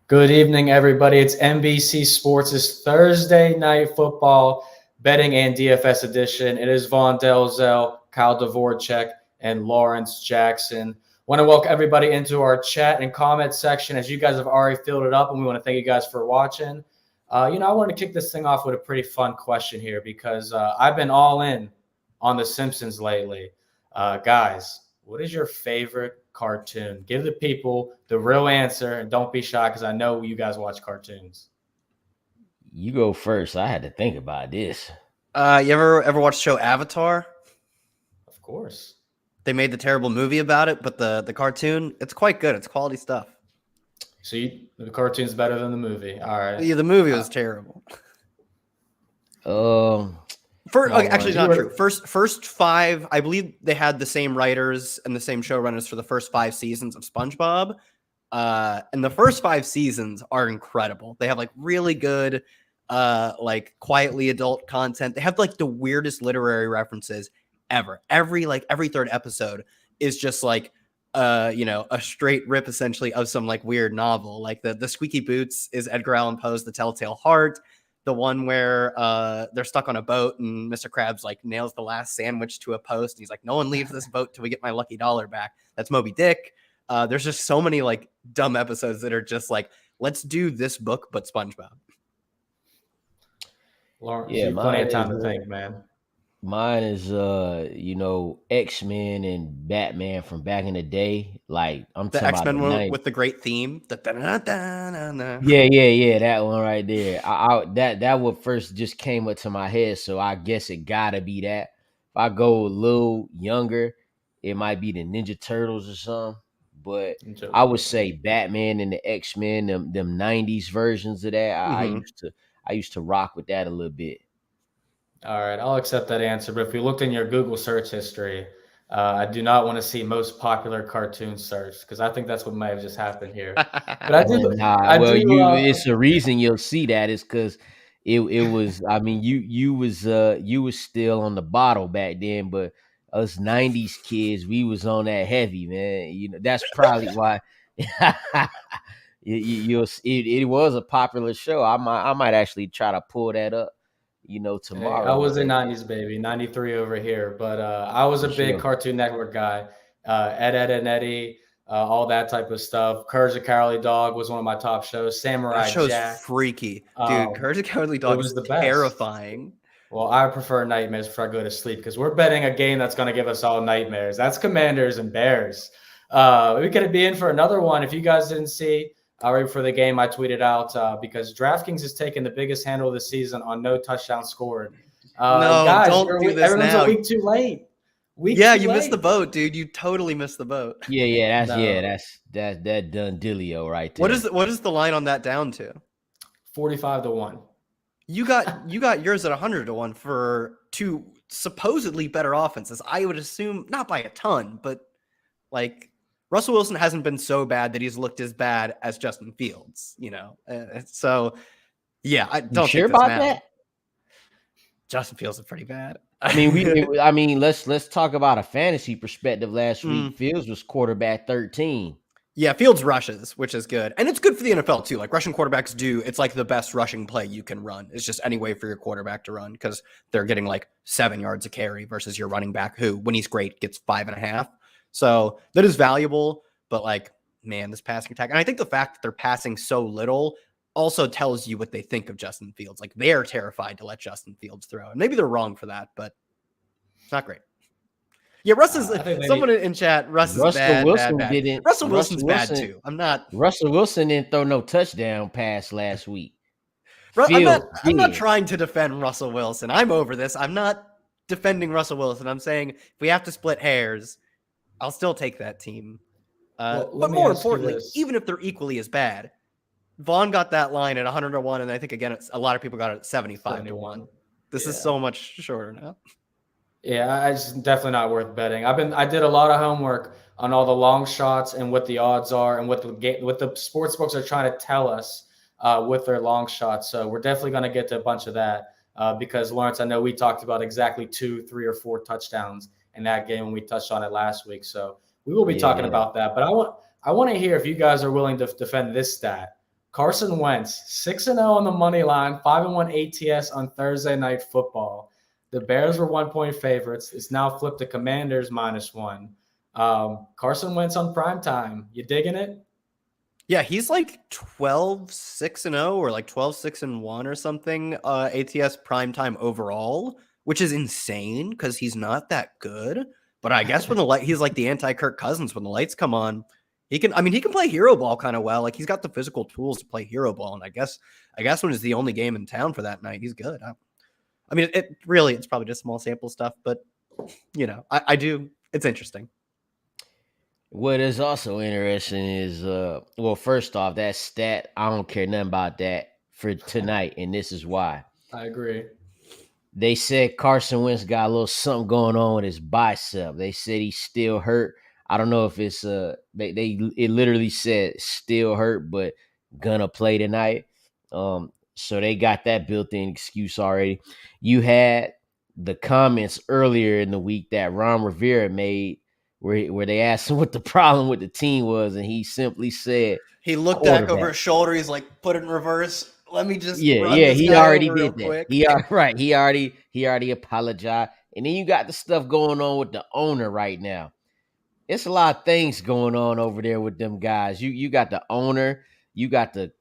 Good evening, everybody. It's NBC Sports' Thursday Night Football Betting and DFS edition. It is Vaughn Dalzell, Kyle Dvorchak, and Lawrence Jackson. Want to welcome everybody into our chat and comment section as you guys have already filled it up, and we want to thank you guys for watching. I want to kick this thing off with a pretty fun question here because I've been all in on The Simpsons lately. Guys, what is your favorite cartoon? Give the people the real answer and don't be shy because I know you guys watch cartoons. You go first. I had to think about this. You ever watch the show Avatar? Of course. They made the terrible movie about it, but the cartoon, it's quite good. It's quality stuff. So the cartoon's better than the movie. All right. Yeah, the movie was terrible. Actually, not true. First five, I believe they had the same writers and the same showrunners for the first 5 seasons of SpongeBob. And the first 5 seasons are incredible. They have like really good, like quietly adult content. They have like the weirdest literary references ever. Every third episode is just like, a straight rip essentially of some like weird novel. Like the Squeaky Boots is Edgar Allan Poe's The Telltale Heart. The one where they're stuck on a boat and Mr. Krabs like nails the last sandwich to a post. And he's like, no one leaves this boat till we get my lucky dollar back. That's Moby Dick. There's just so many like dumb episodes that are just like, let's do this book, but SpongeBob. Lawrence, yeah, plenty of time to think, man. Mine is, X-Men and Batman from back in the day. Like I'm the talking X-Men about one with the great theme. Yeah, that one right there. That what first just came up to my head, so I guess it gotta be that. If I go a little younger, it might be the Ninja Turtles or something. But I would say Batman and the X-Men, them 90s versions of that. I used to rock with that a little bit. All right, I'll accept that answer. But if you looked in your Google search history, I do not want to see most popular cartoon search because I think that's what might have just happened here. But I do. It's a reason you'll see that is because it was. I mean, you was still on the bottle back then, but us 90s kids, we was on that heavy, man. That's probably why. It was a popular show. I might actually try to pull that up. Tomorrow. Hey, I was a 90s baby, 93 over here, but I was a big Cartoon Network guy. Ed, and Eddie, all that type of stuff. Courage the Cowardly Dog was one of my top shows. Samurai that show's Jack. Freaky. Dude, Courage the Cowardly Dog was terrifying. Well, I prefer nightmares before I go to sleep because we're betting a game that's going to give us all nightmares. That's Commanders and Bears. We could be in for another one. If you guys didn't see, right before the game, I tweeted out because DraftKings has taken the biggest handle of the season on no touchdown scored. Guys, don't do this everyone's now. A week too late. You missed the boat, dude. You totally missed the boat. That's that done dealio right there. What is the line on that down to? 45-1. You got yours at 100-1 for 2 supposedly better offenses. I would assume not by a ton, but like Russell Wilson hasn't been so bad that he's looked as bad as Justin Fields, So, yeah, I don't. You sure about that? Justin Fields is pretty bad. I mean, let's talk about a fantasy perspective. Last week, Fields was quarterback 13. Yeah, Fields rushes, which is good, and it's good for the NFL too. Like rushing quarterbacks it's like the best rushing play you can run. It's just any way for your quarterback to run because they're getting like 7 yards a carry versus your running back who, when he's great, gets 5.5. So that is valuable, but like, man, this passing attack. And I think the fact that they're passing so little also tells you what they think of Justin Fields. Like they're terrified to let Justin Fields throw. And maybe they're wrong for that, but it's not great. Yeah, Russ is someone in chat. Russ is bad. Russell Wilson's bad too. Russell Wilson didn't throw no touchdown pass last week. I'm not trying to defend Russell Wilson. I'm over this. I'm not defending Russell Wilson. I'm saying if we have to split hairs, I'll still take that team. But more importantly, even if they're equally as bad, Vaughn got that line at 100-1, and I think, again, a lot of people got it at 75-1. This is so much shorter now. Yeah, it's definitely not worth betting. I did a lot of homework on all the long shots and what the odds are and what the sports books are trying to tell us with their long shots. So we're definitely going to get to a bunch of that because, Lawrence, I know we talked about exactly 2, 3, or 4 touchdowns in that game when we touched on it last week. So we will be talking about that. But I want to hear if you guys are willing to defend this stat. Carson Wentz, 6-0 on the money line, 5-1 ATS on Thursday Night Football. The Bears were 1-point favorites. It's now flipped to Commanders -1. Carson Wentz on primetime. You digging it? Yeah, he's like 12-6-0 or like 12-6-1 or something. ATS primetime overall, which is insane because he's not that good. But I guess when he's like the anti-Kirk Cousins. When the lights come on, he can play hero ball kind of well. Like he's got the physical tools to play hero ball. And I guess when it's the only game in town for that night, he's good. I mean, it's probably just small sample stuff, but I do. It's interesting. What is also interesting is, first off, that stat, I don't care nothing about that for tonight, and this is why. I agree. They said Carson Wentz got a little something going on with his bicep. They said he's still hurt. I don't know if it's it literally said still hurt, but gonna play tonight. So they got that built-in excuse already. You had the comments earlier in the week that Ron Rivera made where they asked him what the problem with the team was, and he simply said he looked back over his shoulder. He's like, put it in reverse. Let me just he already did that. He already apologized. And then you got the stuff going on with the owner right now. It's a lot of things going on over there with them guys. You got the owner, you got the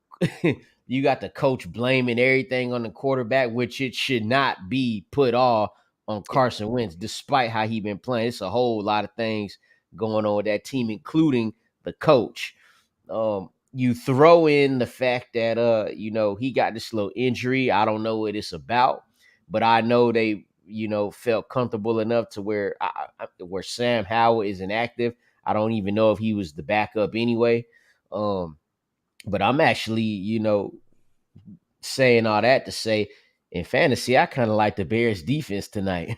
you got the coach blaming everything on the quarterback, which it should not be put all on Carson Wentz, despite how he been playing. It's a whole lot of things going on with that team, including the coach. You throw in the fact that he got this little injury. I don't know what it's about, but I know they felt comfortable enough to where Sam Howell is inactive. I don't even know if he was the backup anyway. But I'm actually, saying all that to say, in fantasy, I kind of like the Bears defense tonight.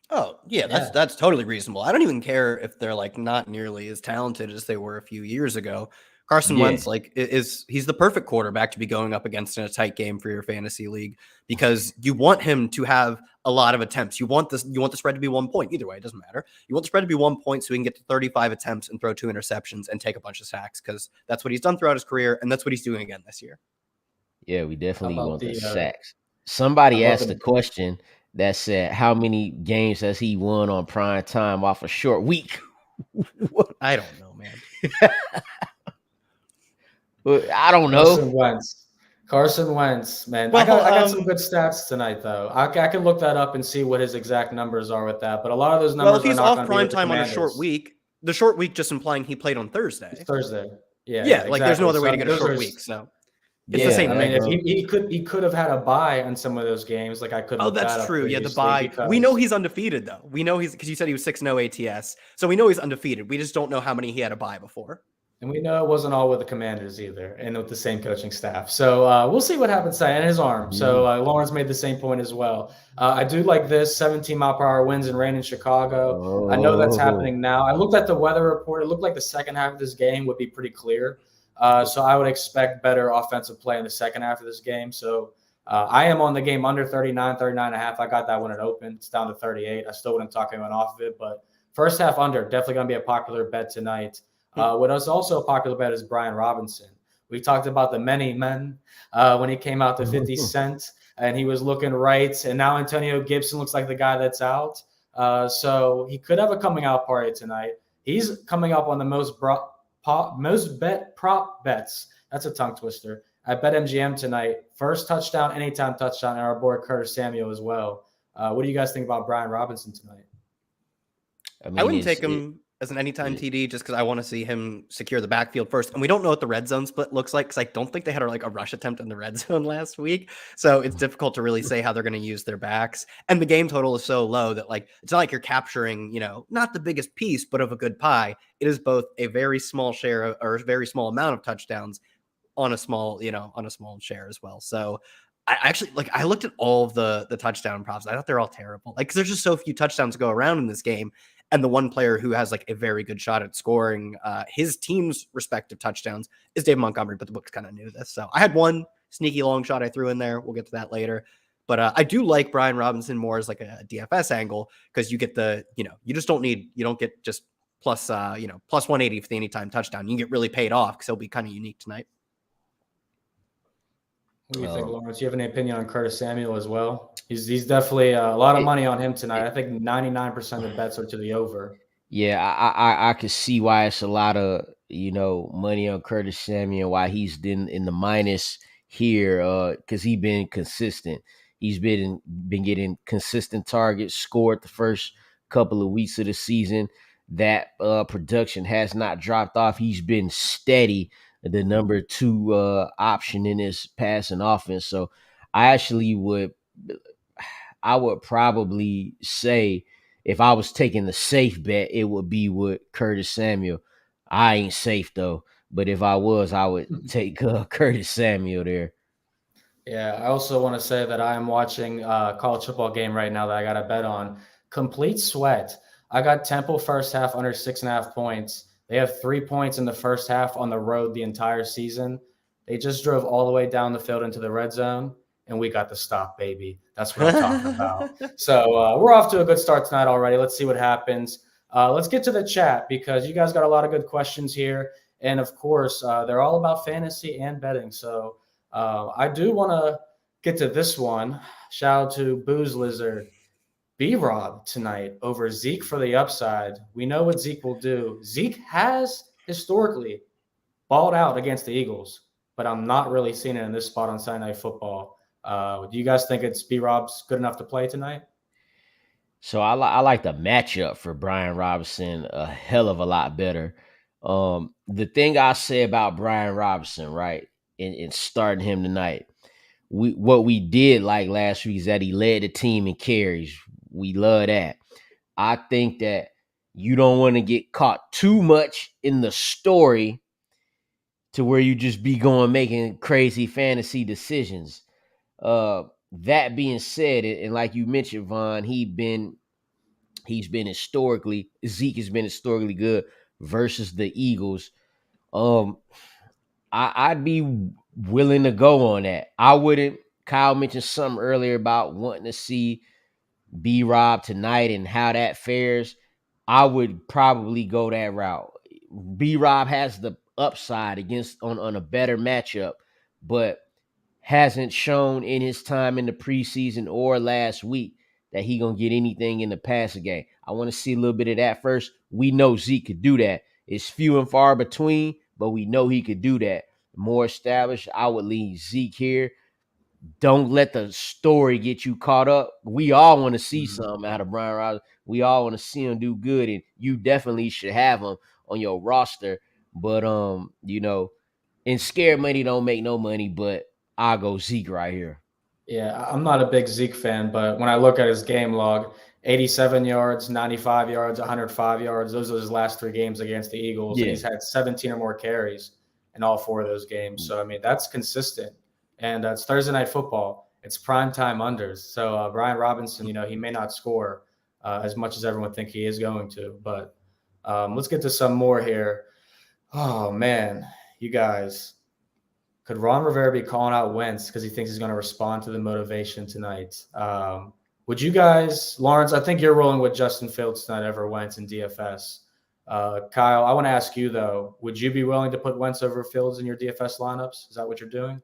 Oh, yeah, that's totally reasonable. I don't even care if they're like not nearly as talented as they were a few years ago. Carson Wentz, he's the perfect quarterback to be going up against in a tight game for your fantasy league because you want him to have a lot of attempts. You want the spread to be 1 point. Either way, it doesn't matter. You want the spread to be 1 point so he can get to 35 attempts and throw 2 interceptions and take a bunch of sacks because that's what he's done throughout his career, and that's what he's doing again this year. Yeah, we definitely want the sacks. Somebody asked a question that said, how many games has he won on prime time off a short week? I don't know, man. I don't know. Carson Wentz, man. Well, I got some good stats tonight, though. I can look that up and see what his exact numbers are with that. But a lot of those numbers. Well, if he's off prime time on a short week, the short week just implying he played on Thursday. It's Thursday. Yeah. Exactly. There's no other way to get a short week. So it's the same. I mean, if he could have had a bye on some of those games, like I could. Oh, that's true. Yeah, the bye. We know he's undefeated, though. We know he's because you said he was 6-0 ATS, so we know he's undefeated. We just don't know how many he had a bye before. And we know it wasn't all with the Commanders either, and with the same coaching staff. So we'll see what happens tonight. And his arm. So Lawrence made the same point as well. I do like this 17-mile-per-hour winds and rain in Chicago. I know that's happening now. I looked at the weather report. It looked like the second half of this game would be pretty clear. So I would expect better offensive play in the second half of this game. So I am on the game under 39.5. I got that when it opened. It's down to 38. I still wouldn't talk anyone off of it. But first half under, definitely going to be a popular bet tonight. What is also a popular bet is Brian Robinson. We talked about the many men when he came out to 50 Cent, and he was looking right. And now Antonio Gibson looks like the guy that's out. So he could have a coming out party tonight. He's coming up on the most bet prop bets. That's a tongue twister. I bet MGM tonight. First touchdown, anytime touchdown, and our boy Curtis Samuel as well. What do you guys think about Brian Robinson tonight? I wouldn't take him as an anytime TD just because I want to see him secure the backfield first. And we don't know what the red zone split looks like because I don't think they had a rush attempt in the red zone last week. So it's difficult to really say how they're going to use their backs. And the game total is so low that it's not like you're capturing, not the biggest piece, but of a good pie. It is both a very small share or a very small amount of touchdowns on a small share as well. So I actually I looked at all of the touchdown props. I thought they're all terrible. Because there's just so few touchdowns to go around in this game. And the one player who has a very good shot at scoring his team's respective touchdowns is David Montgomery, but the books kind of knew this. So I had one sneaky long shot I threw in there. We'll get to that later. But I do like Brian Robinson more as a DFS angle because you get you don't get just plus 180 for the anytime touchdown. You can get really paid off because he'll be kind of unique tonight. What do you think, Lawrence? Do you have any opinion on Curtis Samuel as well? He's definitely a lot of money on him tonight. I think 99% of the bets are to the over. Yeah, I could see why it's a lot of money on Curtis Samuel, why he's in the minus here, because he's been consistent. He's been getting consistent targets, scored the first couple of weeks of the season. That production has not dropped off. He's been steady, the number 2 option in his passing offense. So I would probably say, if I was taking the safe bet, it would be with Curtis Samuel. I ain't safe though, but if I was, I would take Curtis Samuel there. Yeah, I also want to say that I am watching a college football game right now that I got a bet on. Complete sweat. I got Temple first half under 6.5 points. They have 3 points in the first half on the road the entire season. They just drove all the way down the field into the red zone, and we got the stop, baby. That's what I'm talking about. So we're off to a good start tonight already. Let's see what happens. Let's get to the chat because you guys got a lot of good questions here. And, of course, they're all about fantasy and betting. So I do want to get to this one. Shout out to Booze Lizard. B-Rob tonight over Zeke for the upside. We know what Zeke will do. Zeke has historically balled out against the Eagles, but I'm not really seeing it in this spot on Sunday Night Football. Do you guys think it's B-Rob's good enough to play tonight? So I like the matchup for Brian Robinson a hell of a lot better. The thing I say about Brian Robinson, right, in starting him tonight, what we did like last week is that he led the team in carries. We love that. I think that you don't want to get caught too much in the story to where you just be making crazy fantasy decisions. That being said, and like you mentioned, Vaughn, Zeke has been historically good versus the Eagles. I'd be willing to go on that. I wouldn't. Kyle mentioned something earlier about wanting to see B-Rob tonight and how that fares. I would probably go that route. B-Rob has the upside on a better matchup, but hasn't shown in his time in the preseason or last week that he gonna get anything in the passing game. I want to see a little bit of that first. We know Zeke could do that. It's few and far between, but we know he could do that. More established, I would lean Zeke here. Don't let the story get you caught up. We all want to see something out of Brian Robinson. We all want to see him do good, and you definitely should have him on your roster. But and scared money don't make no money, but I'll go Zeke right here. Yeah, I'm not a big Zeke fan, but when I look at his game log, 87 yards, 95 yards, 105 yards, those are his last 3 games against the Eagles. Yeah. And he's had 17 or more carries in all 4 of those games. So, I mean, that's consistent. And it's Thursday Night Football. It's primetime unders. So, Brian Robinson, he may not score as much as everyone think he is going to. But let's get to some more here. Oh, man, you guys. Could Ron Rivera be calling out Wentz because he thinks he's going to respond to the motivation tonight? Would you guys, Lawrence, I think you're rolling with Justin Fields tonight over Wentz in DFS. Kyle, I want to ask you, though, would you be willing to put Wentz over Fields in your DFS lineups? Is that what you're doing?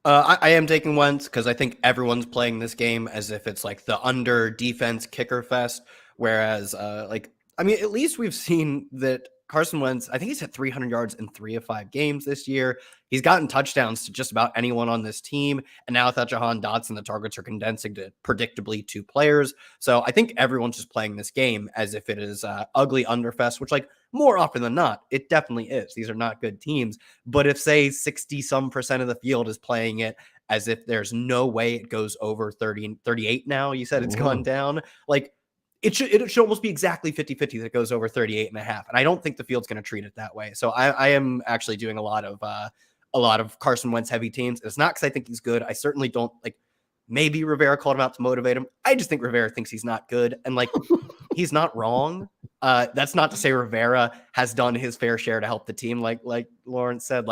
I am taking Wentz because I think everyone's playing this game as if it's like the under defense kicker fest. Whereas, at least we've seen that Carson Wentz, I think he's hit 300 yards in 3 of 5 games this year. He's gotten touchdowns to just about anyone on this team. And now without Jahan Dotson, the targets are condensing to predictably 2 players. So I think everyone's just playing this game as if it is ugly underfest, which more often than not, it definitely is. These are not good teams. But if say 60% of the field is playing it as if there's no way it goes over 30 and 38 now, you said it's gone down. It should almost be exactly 50-50 that it goes over 38 and a half. And I don't think the field's going to treat it that way. So I am actually doing a lot of Carson Wentz heavy teams. It's not because I think he's good. I certainly don't maybe Rivera called him out to motivate him. I just think Rivera thinks he's not good. And he's not wrong. That's not to say Rivera has done his fair share to help the team. Like Lawrence said,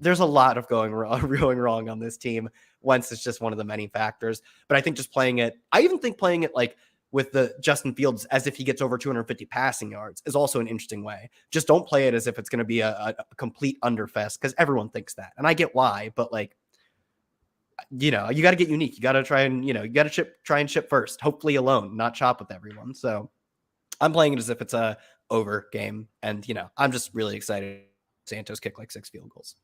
there's a lot of going wrong on this team. Wentz is just one of the many factors. But I think just playing it, I even think playing it with the Justin Fields as if he gets over 250 passing yards is also an interesting way. Just don't play it as if it's going to be a complete underfest because everyone thinks that. And I get why, but you got to get unique. You got to try and try and ship first, hopefully alone, not shop with everyone. So I'm playing it as if it's a over game. And, I'm just really excited. Santos kick like 6 field goals.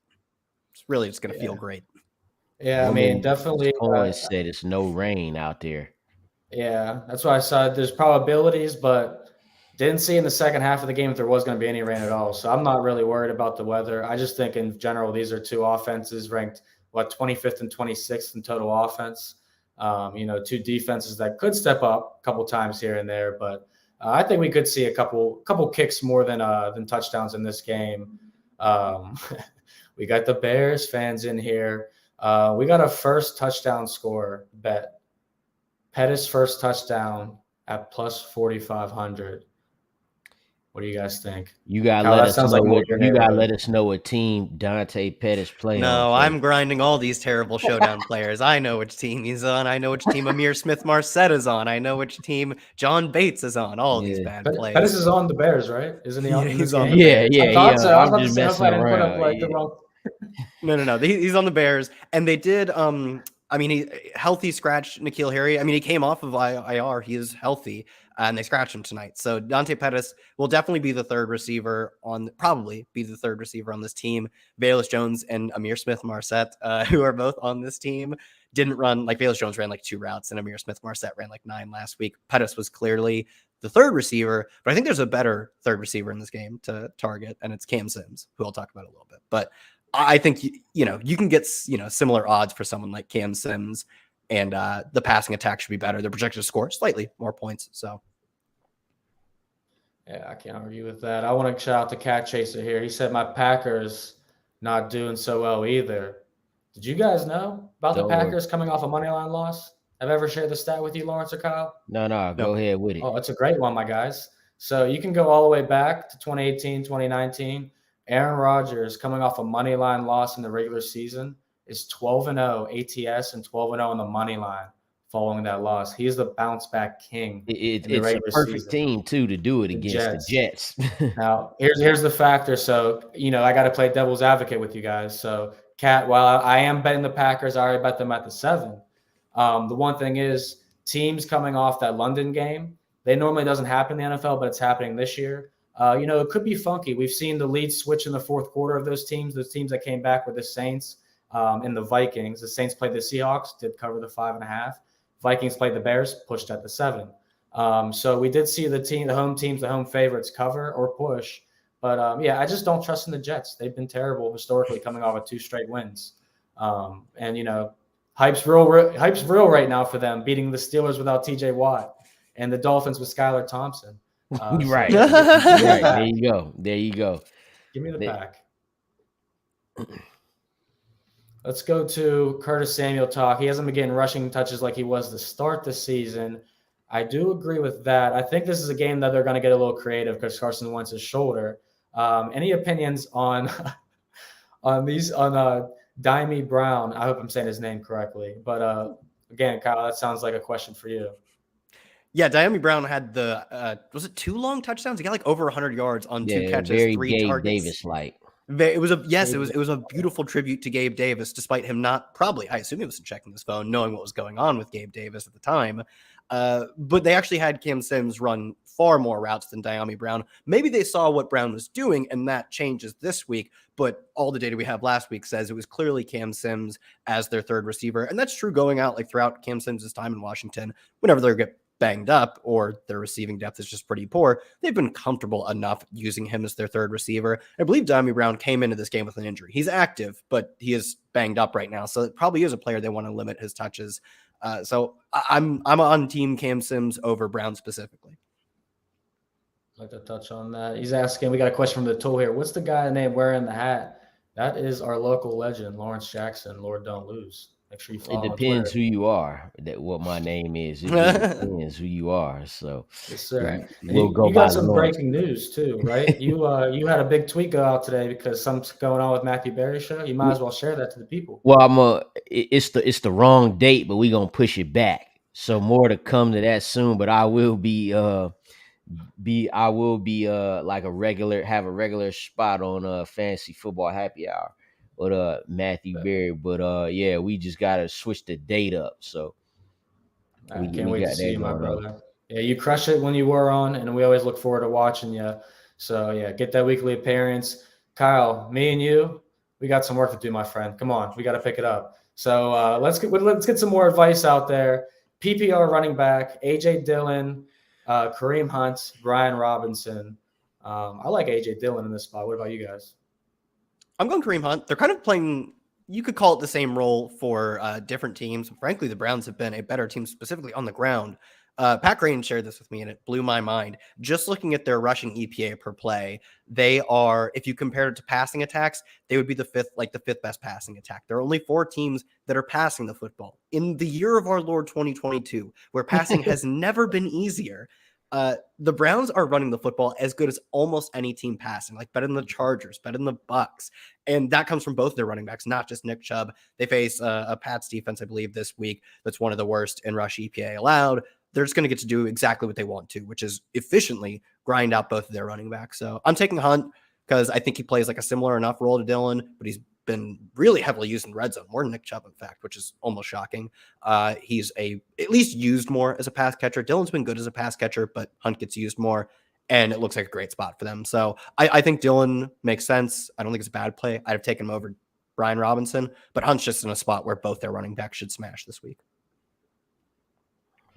It's really just going to feel great. Yeah, I mean, definitely. Cohen said it's no rain out there. Yeah, that's why I said there's probabilities, but didn't see in the second half of the game if there was going to be any rain at all. So I'm not really worried about the weather. I just think in general, these are two offenses ranked, 25th and 26th in total offense. Two defenses that could step up a couple times here and there, but I think we could see a couple kicks more than touchdowns in this game. We got the Bears fans in here. We got a first touchdown score bet. Pettis first touchdown at plus 4,500. What do you guys think? You gotta let us know. Let us know what team Dante Pettis playing. No, I'm grinding all these terrible Showdown players. I know which team he's on. I know which team Amir Smith-Marset is on. I know which team John Bates is on. All these bad players. Pettis is on the Bears, right? Isn't he on? He's on. Yeah. I thought so. I was about just to say, I didn't put up around. the wrong. No. He's on the Bears, and they did. He healthy scratched N'Keal Harry. I mean, he came off of IR. He is healthy, and they scratched him tonight. So Dante Pettis will definitely be the third receiver on this team. Velus Jones and Amir Smith-Marset, who are both on this team, didn't run like Velus Jones ran like 2 routes, and Amir Smith-Marset ran like 9 last week. Pettis was clearly the third receiver, but I think there's a better third receiver in this game to target, and it's Cam Sims, who I'll talk about a little bit. But I think, you can get, similar odds for someone like Cam Sims, and the passing attack should be better. They're projected to score slightly more points. So, yeah, I can't argue with that. I want to shout out to Cat Chaser here. He said my Packers not doing so well either. Did you guys know about the Packers coming off a money line loss? Have I ever shared the stat with you, Lawrence or Kyle? No. Go ahead with it. Oh, it's a great one, my guys. So you can go all the way back to 2018, 2019. Aaron Rodgers, coming off a money line loss in the regular season, is 12-0 ATS and 12-0 on the money line following that loss. He is the bounce back king. It's a perfect team too to do it against the Jets. Now, here's the factor. So, I got to play devil's advocate with you guys. So, Cat, while I am betting the Packers, I already bet them at the 7. The one thing is teams coming off that London game, they normally doesn't happen in the NFL, but it's happening this year. It could be funky. We've seen the lead switch in the fourth quarter of those teams that came back with the Saints and the Vikings. The Saints played the Seahawks, did cover the 5.5. Vikings played the Bears, pushed at the 7. So we did see the home teams, the home favorites cover or push. But, I just don't trust in the Jets. They've been terrible historically coming off of 2 straight wins. Hype's real right now for them, beating the Steelers without TJ Watt and the Dolphins with Skylar Thompson. Right. There you go. Give me the pack. Let's go to Curtis Samuel talk. He hasn't been getting rushing touches like he was to start the season. I do agree with that. I think this is a game that they're going to get a little creative because Carson Wentz's shoulder. Any opinions on Dimey Brown? I hope I'm saying his name correctly. But again, Kyle, that sounds like a question for you. Yeah, Diami Brown had was it 2 long touchdowns? He got like over 100 yards on 2 catches, very 3 Gabe targets. Davis-like. It was a beautiful tribute to Gabe Davis, despite him not probably, I assume he wasn't checking his phone, knowing what was going on with Gabe Davis at the time. But they actually had Cam Sims run far more routes than Diami Brown. Maybe they saw what Brown was doing, and that changes this week. But all the data we have last week says it was clearly Cam Sims as their third receiver. And that's true going out like throughout Cam Sims' time in Washington. Whenever they get banged up or their receiving depth is just pretty poor, they've been comfortable enough using him as their third receiver. I believe Diami Brown came into this game with an injury. He's active, but he is banged up right now. So it probably is a player they want to limit his touches. So I'm on team Cam Sims over Brown specifically. I'd like to touch on that. He's asking, we got a question from the tool here. What's the guy named wearing the hat? That is our local legend, Lawrence Jackson. Lord, don't lose. Make sure you follow. It depends who you are. What my name is. It depends who you are. So yes, sir. We'll you got some breaking news too, right? You had a big tweet go out today because something's going on with Matthew Berry's show. You might as well share that to the people. Well, it's the wrong date, but we're gonna push it back. So more to come to that soon. But I will be like have a regular spot on Fantasy Football Happy Hour. with Matthew Berry. But yeah, we just gotta switch the date up. So I can't we wait to got see that you, my going on. brother. Yeah, you crush it when you were on, and we always look forward to watching you. So yeah, get that weekly appearance. Kyle, me and you, we got some work to do, my friend. Come on, we got to pick it up. So let's get some more advice out there. PPR running back, AJ Dillon, Kareem Hunt, Brian Robinson. I like AJ Dillon in this spot. What about you guys? I'm going Kareem Hunt. They're kind of playing, you could call it the same role for different teams. Frankly, the Browns have been a better team specifically on the ground. Pat Green shared this with me, and it blew my mind. Just looking at their rushing EPA per play, they are, if you compare it to passing attacks, they would be the fifth best passing attack. There are only 4 teams that are passing the football. In the year of our Lord 2022, where passing has never been easier, the Browns are running the football as good as almost any team passing, like better than the Chargers, better than the Bucks. And that comes from both their running backs, not just Nick Chubb. They face a Pats defense, I believe, this week that's one of the worst in rush EPA allowed. They're just going to get to do exactly what they want to, which is efficiently grind out both of their running backs. So I'm taking Hunt because I think he plays like a similar enough role to Dillon, but he's been really heavily used in red zone, more than Nick Chubb, in fact, which is almost shocking. He's at least used more as a pass catcher. Dillon's been good as a pass catcher, but Hunt gets used more, and it looks like a great spot for them. So I think Dillon makes sense. I don't think it's a bad play. I'd have taken him over Brian Robinson, but Hunt's just in a spot where both their running backs should smash this week.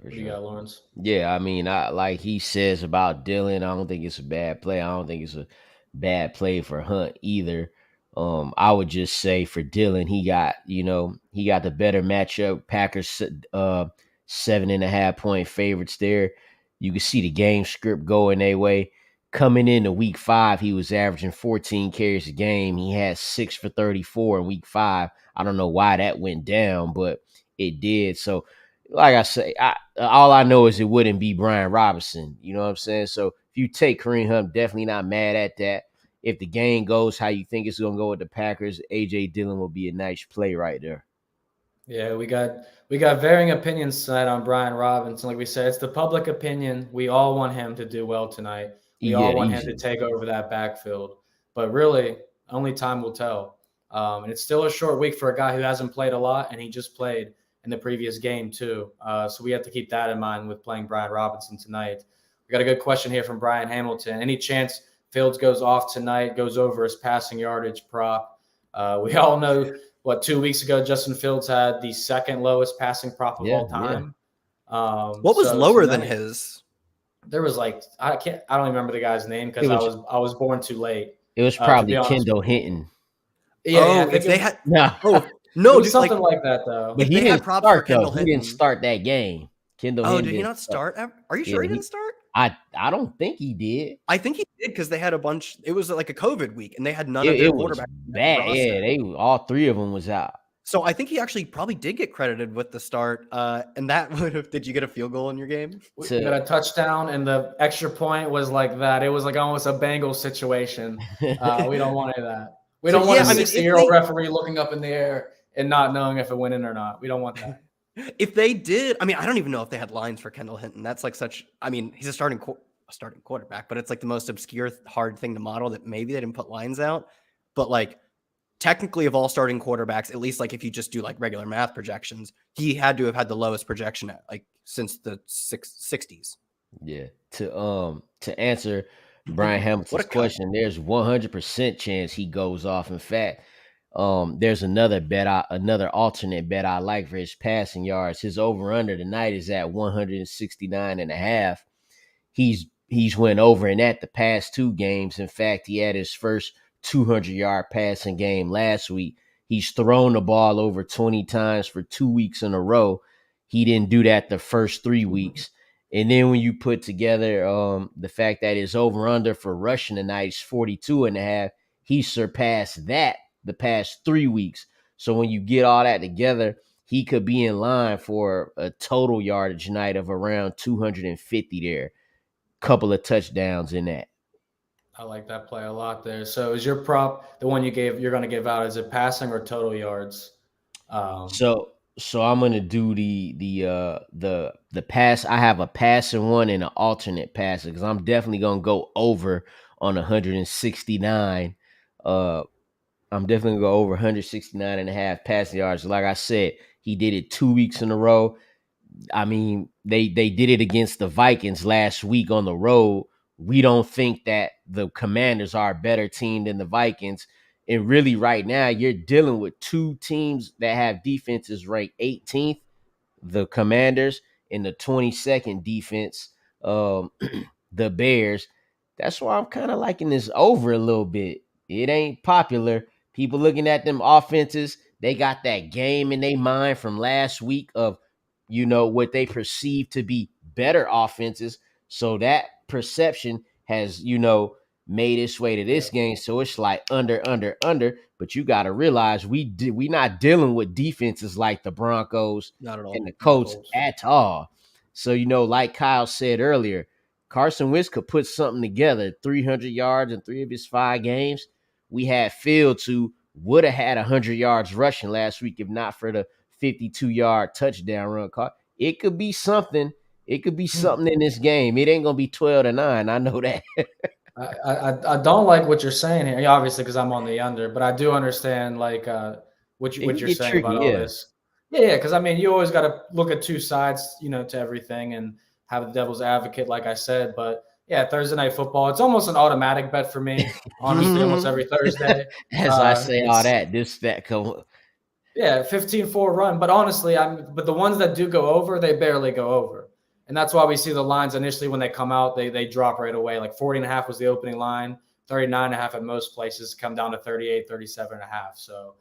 What do you got, Lawrence? Yeah, I mean, like he says about Dillon, I don't think it's a bad play. I don't think it's a bad play for Hunt either. I would just say for Dillon, he got the better matchup. Packers 7.5 point favorites there. You can see the game script going their way. Coming into week 5, he was averaging 14 carries a game. He had 6 for 34 in week 5. I don't know why that went down, but it did. So like I say, all I know is it wouldn't be Brian Robinson. You know what I'm saying? So if you take Kareem Hunt, definitely not mad at that. If the game goes how you think it's going to go with the Packers, A.J. Dillon will be a nice play right there. Yeah, we got varying opinions tonight on Brian Robinson. Like we said, it's the public opinion. We all want him to do well tonight. We all want him to take over that backfield. But really, only time will tell. And it's still a short week for a guy who hasn't played a lot, and he just played in the previous game too. So we have to keep that in mind with playing Brian Robinson tonight. We got a good question here from Brian Hamilton. Any chance Fields goes off tonight, goes over his passing yardage prop? We all know 2 weeks ago, Justin Fields had the second lowest passing prop of all time. Yeah. What was lower than his? There was I don't remember the guy's name because I was born too late. It was probably Kendall Hinton. Yeah, if they had no, something like that though. But he didn't start though. He didn't start that game. Kendall Hinton. Did he not start? Are you sure he didn't start? I don't think he did. I think he did because they had a bunch. It was like a COVID week, and they had none of their quarterbacks. Bad. Yeah, all 3 of them was out. So I think he actually probably did get credited with the start. And that would have. Did you get a field goal in your game? We got a touchdown, and the extra point was like that. It was like almost a Bengals situation. We don't want any of that. We don't want a 60-year-old referee looking up in the air and not knowing if it went in or not. We don't want that. If they did, I don't even know if they had lines for Kendall Hinton. That's like he's a starting quarterback, but it's like the most obscure, hard thing to model that maybe they didn't put lines out. But technically of all starting quarterbacks, at least if you just do regular math projections, he had to have had the lowest projection since the 60s. Yeah. To answer Brian Hamilton's question, there's 100% chance he goes off. In fact, there's another alternate bet I like for his passing yards. His over under tonight is at 169.5. He's went over in that the past 2 games. In fact, he had his first 200-yard passing game last week. He's thrown the ball over 20 times for 2 weeks in a row. He didn't do that the first 3 weeks. And then when you put together the fact that his over under for rushing tonight is 42.5, he surpassed that the past 3 weeks. So when you get all that together, he could be in line for a total yardage night of around 250 there. Couple of touchdowns in that. I like that play a lot there. So is your prop the one you're going to give out? Is it passing or total yards? So I'm going to do the pass. I have a passing one and an alternate passing because I'm definitely going to go over on 169. I'm definitely going to go over 169.5 passing yards. Like I said, he did it 2 weeks in a row. I mean, they did it against the Vikings last week on the road. We don't think that the Commanders are a better team than the Vikings. And really right now, you're dealing with two teams that have defenses ranked 18th, the Commanders, and the 22nd defense, the Bears. That's why I'm kind of liking this over a little bit. It ain't popular. People looking at them offenses, they got that game in their mind from last week of, what they perceive to be better offenses. So that perception has, made its way to this game. So it's like under. But you got to realize we not dealing with defenses like the Broncos Not at all. and the Colts at all. So, like Kyle said earlier, Carson Wentz could put something together, 300 yards in 3 of his 5 games. We had Fields who would have had 100 yards rushing last week if not for the 52-yard touchdown run caught. It could be something. It could be something in this game. It ain't going to be 12-9. I know that. I don't like what you're saying here, obviously, because I'm on the under, but I do understand what you're saying tricky, about all this. Yeah, because I mean, you always got to look at two sides, to everything and have the devil's advocate, like I said. But yeah, Thursday Night Football, it's almost an automatic bet for me, honestly, almost every Thursday. As I say all that, come. Yeah, 15-4 run. But honestly, but the ones that do go over, they barely go over. And that's why we see the lines initially when they come out, they drop right away. Like 40.5 was the opening line, 39.5 at most places, come down to 38, 37.5. So,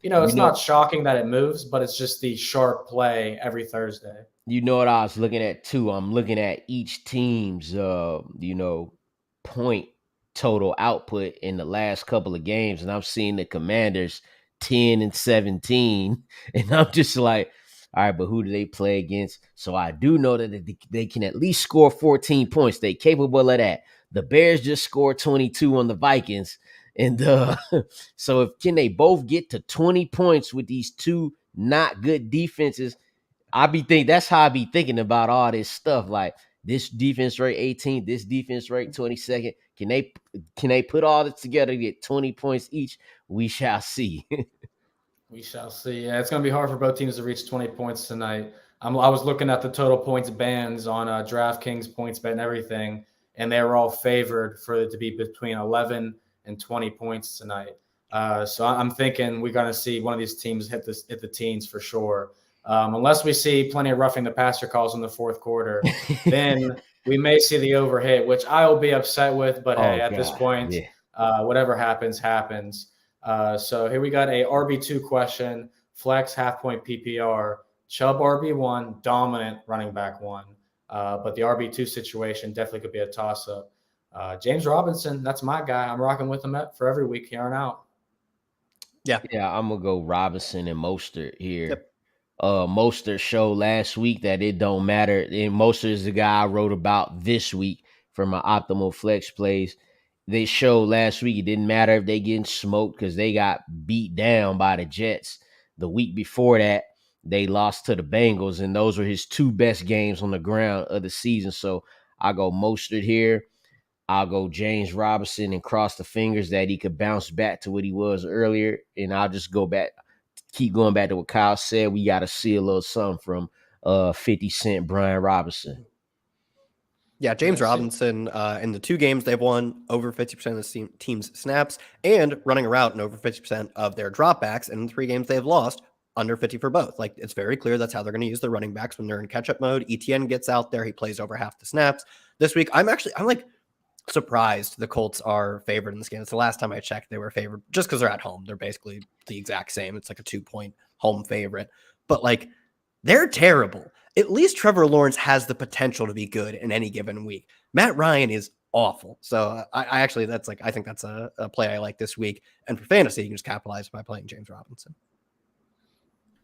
it's not shocking that it moves, but it's just the sharp play every Thursday. You know what I was looking at too? I'm looking at each team's, point total output in the last couple of games, and I'm seeing the Commanders 10-17, and I'm just like, all right, but who do they play against? So I do know that they can at least score 14 points. They're capable of that. The Bears just scored 22 on the Vikings. And so can they both get to 20 points with these two not good defenses? That's how I be thinking about all this stuff. Like this defense rate 18, this defense rate 22nd. Can they put all this together to get 20 points each? We shall see. We shall see. Yeah, it's going to be hard for both teams to reach 20 points tonight. I was looking at the total points bands on DraftKings, PointsBet, and everything, and they were all favored for it to be between 11 and 20 points tonight. So I'm thinking we're going to see one of these teams hit the teens for sure. Unless we see plenty of roughing the passer calls in the fourth quarter, then we may see the over hit, which I will be upset with. But hey, at this point, whatever happens, happens. So here we got a RB2 question, flex half-point PPR, Chubb RB1, dominant running back 1. But the RB2 situation definitely could be a toss-up. James Robinson, that's my guy. I'm rocking with him for every week here on out. Yeah, I'm going to go Robinson and Mostert here. Yep. Mostert showed last week that it don't matter. And Mostert is the guy I wrote about this week for my optimal flex plays. They showed last week it didn't matter if they getting smoked because they got beat down by the Jets. The week before that, they lost to the Bengals, and those were his 2 best games on the ground of the season. So I go Mostert here. I'll go James Robinson and cross the fingers that he could bounce back to what he was earlier. And I'll just keep going back to what Kyle said. We got to see a little something from 50 Cent Brian Robinson. Yeah, James Robinson, in the 2 games they've won, over 50% of the team's snaps and running a route in over 50% of their dropbacks. And in the 3 games they've lost, under 50 for both. Like, it's very clear that's how they're going to use their running backs when they're in catch-up mode. ETN gets out there. He plays over half the snaps. This week, I'm like surprised the Colts are favored in this game. It's the last time I checked they were favored just because they're at home. They're basically the exact same. It's like a 2-point home favorite. But, like, they're terrible. At least Trevor Lawrence has the potential to be good in any given week. Matt Ryan is awful. So I think that's a play I like this week. And for fantasy, you can just capitalize by playing James Robinson.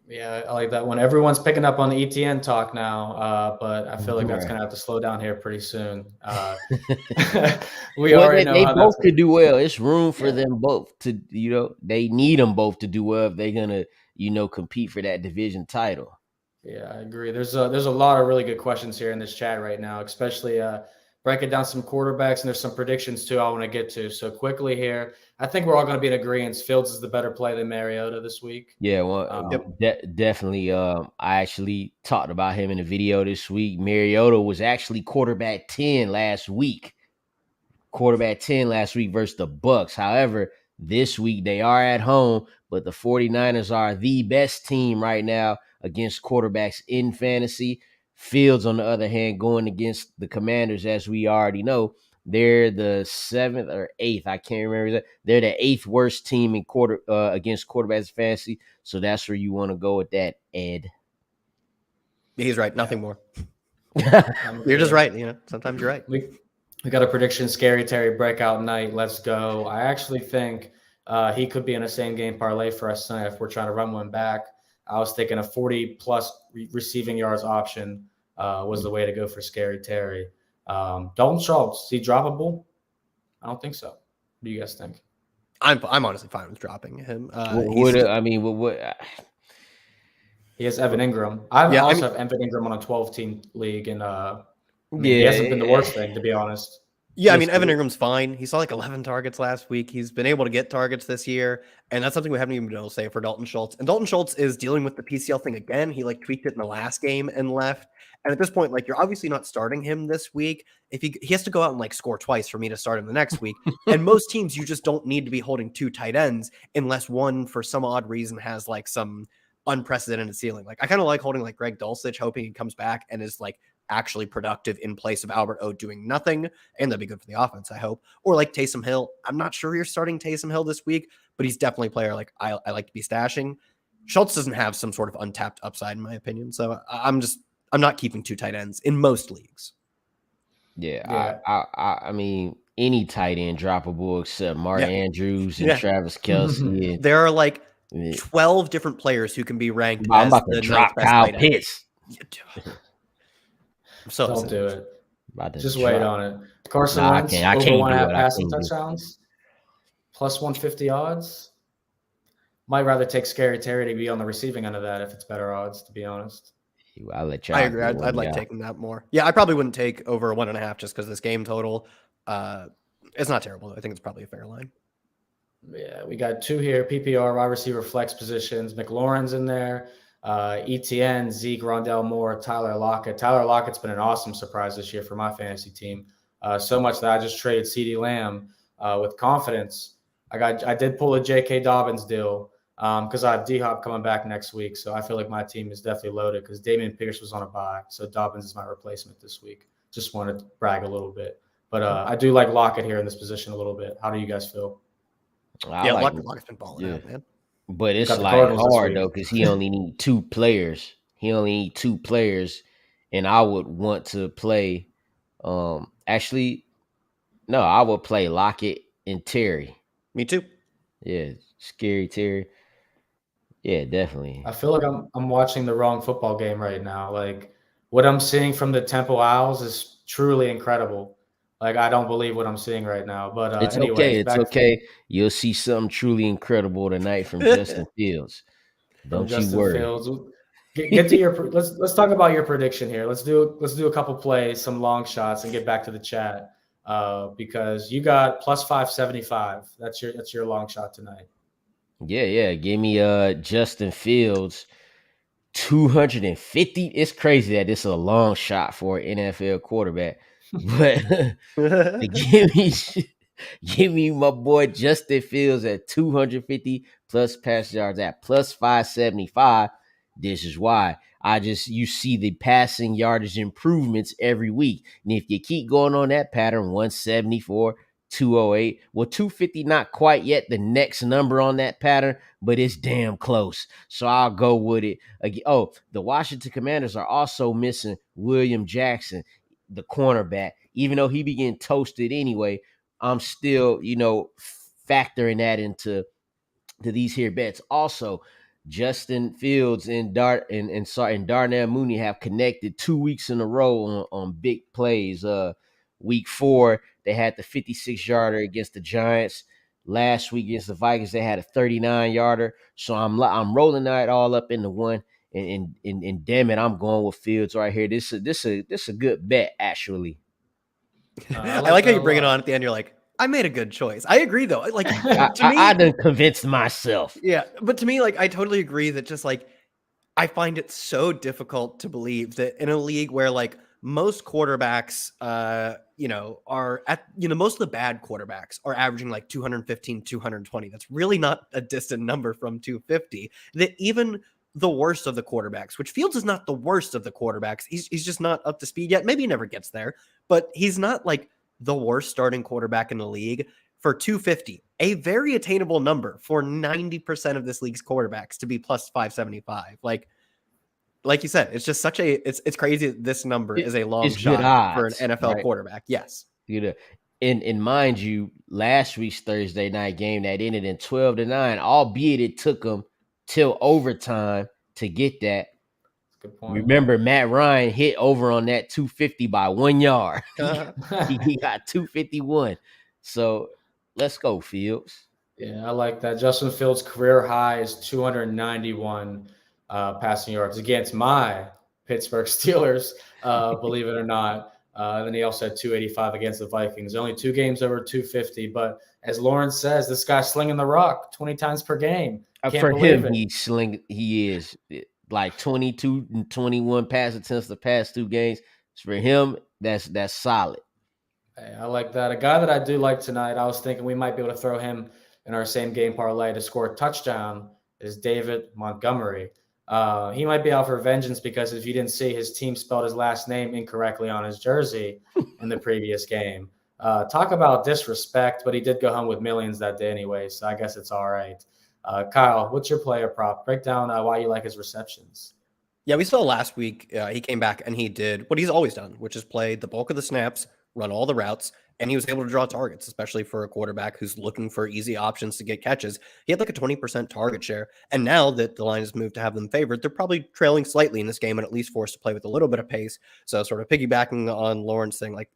Yeah, I like that one. Everyone's picking up on the ETN talk now, but I feel like that's going to have to slow down here pretty soon. They both could do well. It's room for them both to, they need them both to do well if they're going to, compete for that division title. Yeah, I agree. There's a lot of really good questions here in this chat right now, especially breaking down some quarterbacks, and there's some predictions too I want to get to. So quickly here, I think we're all going to be in agreement. Fields is the better play than Mariota this week. Yeah, well, definitely. I actually talked about him in a video this week. Mariota was actually quarterback 10 last week. Quarterback 10 last week versus the Bucks. However, this week they are at home, but the 49ers are the best team right now against quarterbacks in fantasy. Fields, on the other hand, going against the Commanders, as we already know, they're the 7th or 8th. I can't remember that. They're the 8th worst team in against quarterbacks fantasy. So that's where you want to go with that, Ed. He's right. Nothing more. You're just right. Sometimes you're right. We got a prediction, Scary Terry breakout night. Let's go. I actually think he could be in a same game parlay for us tonight if we're trying to run one back. I was thinking a 40-plus receiving yards option was the way to go for Scary Terry. Dalton Schultz, is he droppable? I don't think so. What do you guys think? I'm honestly fine with dropping him. He has Evan Ingram. I also have Evan Ingram on a 12-team league, and he hasn't been the worst thing, to be honest. Yeah, Evan Ingram's fine. He saw like 11 targets last week. He's been able to get targets this year, and that's something we haven't even been able to say for Dalton Schultz. And Dalton Schultz is dealing with the PCL thing again. He tweaked it in the last game and left. And at this point, you're obviously not starting him this week. If he has to go out and score twice for me to start him the next week. And most teams, you just don't need to be holding 2 tight ends unless one, for some odd reason, has some unprecedented ceiling. I kind of like holding Greg Dulcich, hoping he comes back and is actually productive in place of Albert O doing nothing, and that'd be good for the offense, I hope. Or Taysom Hill. I'm not sure you're starting Taysom Hill this week, but he's definitely a player I like to be stashing. Schultz doesn't have some sort of untapped upside, in my opinion, so I'm not keeping 2 tight ends in most leagues. Yeah. I mean, any tight end droppable except Mark Andrews and Travis Kelce. There are 12 different players who can be ranked I'm as about to the drop Kyle Pitts. So don't do it. Just drop. Wait on it. Carson Wentz, I can't over 1.5 do it. passing touchdowns, plus 150 odds. Might rather take Scary Terry to be on the receiving end of that if it's better odds, to be honest. I'll let you. I agree. I'd like taking that more. Yeah, I probably wouldn't take over 1.5 just because this game total. It's not terrible. I think it's probably a fair line. Yeah, we got 2 here. PPR, wide receiver flex positions. McLaurin's in there. ETN, Zeke, Rondell Moore, Tyler Lockett. Tyler Lockett's been an awesome surprise this year for my fantasy team. So much that I just traded CeeDee Lamb with confidence. I did pull a J.K. Dobbins deal because I have D-Hop coming back next week. So I feel like my team is definitely loaded because Damian Pierce was on a bye. So Dobbins is my replacement this week. Just wanted to brag a little bit. But I do like Lockett here in this position a little bit. How do you guys feel? Lockett's been balling out, man. But it's hard though because he only need 2 players. And I would want to play. Actually, no, I would play Lockett and Terry. Me too. Yeah, Scary Terry. Yeah, definitely. I feel like I'm watching the wrong football game right now. What I'm seeing from the Temple Owls is truly incredible. I don't believe what I'm seeing right now. But it's okay. It's okay. You'll see something truly incredible tonight from Justin Fields. Don't you worry. Fields. Get to your. Let's talk about your prediction here. Let's do a couple plays, some long shots, and get back to the chat because you got plus 575. That's your long shot tonight. Yeah. Give me Justin Fields 250. It's crazy that this is a long shot for an NFL quarterback. But give me my boy Justin Fields at 250 plus pass yards at plus 575. This is why you see the passing yardage improvements every week. And if you keep going on that pattern, 174, 208, well, 250, not quite yet the next number on that pattern, but it's damn close. So I'll go with it. Oh, the Washington Commanders are also missing William Jackson, the cornerback. Even though he began toasted anyway, I'm still, factoring that into these here bets. Also, Justin Fields and Darnell Mooney have connected 2 weeks in a row on big plays. Week 4, they had the 56-yarder against the Giants. Last week against the Vikings, they had a 39-yarder. So I'm rolling that all up into one. And damn it, I'm going with Fields right here. This a good bet, actually. I like how you bring it on at the end. You're like, I made a good choice. I agree, though. Like, to me, I done convinced myself. Yeah, but to me, like, I totally agree that just like I find it so difficult to believe that in a league where like most quarterbacks, are at, most of the bad quarterbacks are averaging like 215, 220. That's really not a distant number from 250. That even the worst of the quarterbacks, which Fields is not the worst of the quarterbacks. He's just not up to speed yet. Maybe he never gets there, but he's not like the worst starting quarterback in the league. For 250, a very attainable number for 90% of this league's quarterbacks to be plus 575. Like you said, it's just it's crazy that this number is a long shot for an NFL quarterback. Yes. And mind you, last week's Thursday night game that ended in 12-9, albeit it took them till overtime to get that. Good point. Remember, Matt Ryan hit over on that 250 by 1 yard. He got 251. So let's go, Fields. Yeah, I like that. Justin Fields' career high is 291 passing yards against my Pittsburgh Steelers, believe it or not. And then he also had 285 against the Vikings. Only 2 games over 250. But as Lawrence says, this guy's slinging the rock 20 times per game. For him, he is like 22 and 21 pass attempts the past 2 games. For him, that's solid. Hey, I like that. A guy that I do like tonight, I was thinking we might be able to throw him in our same game parlay to score a touchdown, is David Montgomery. He might be out for vengeance because if you didn't see, his team spelled his last name incorrectly on his jersey in the previous game. Talk about disrespect, but he did go home with millions that day anyway, so I guess it's all right. Kyle, what's your player prop? Break down why you like his receptions. Yeah, we saw last week he came back and he did what he's always done, which is play the bulk of the snaps, run all the routes, and he was able to draw targets, especially for a quarterback who's looking for easy options to get catches. He had like a 20% target share, and now that the line has moved to have them favored, they're probably trailing slightly in this game and at least forced to play with a little bit of pace. So sort of piggybacking on Lauren's thing, like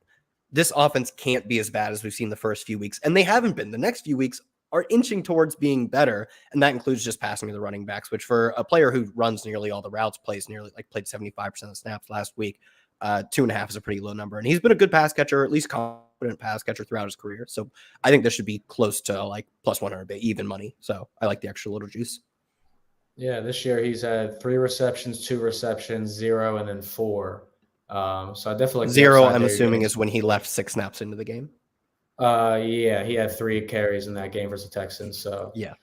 this offense can't be as bad as we've seen the first few weeks, and they haven't been. The next few weeks are inching towards being better, and that includes just passing to the running backs, which for a player who runs nearly all the routes, played 75% of the snaps last week, 2.5 is a pretty low number, and he's been a good pass catcher, or at least confident pass catcher throughout his career. So I think this should be close to like plus 100 even money. So I like the extra little juice. Yeah, this year he's had 3 receptions, 2 receptions, 0, and then 4. So I definitely like 0. I'm assuming is when he left 6 snaps into the game. Yeah, he had 3 carries in that game versus the Texans. So yeah,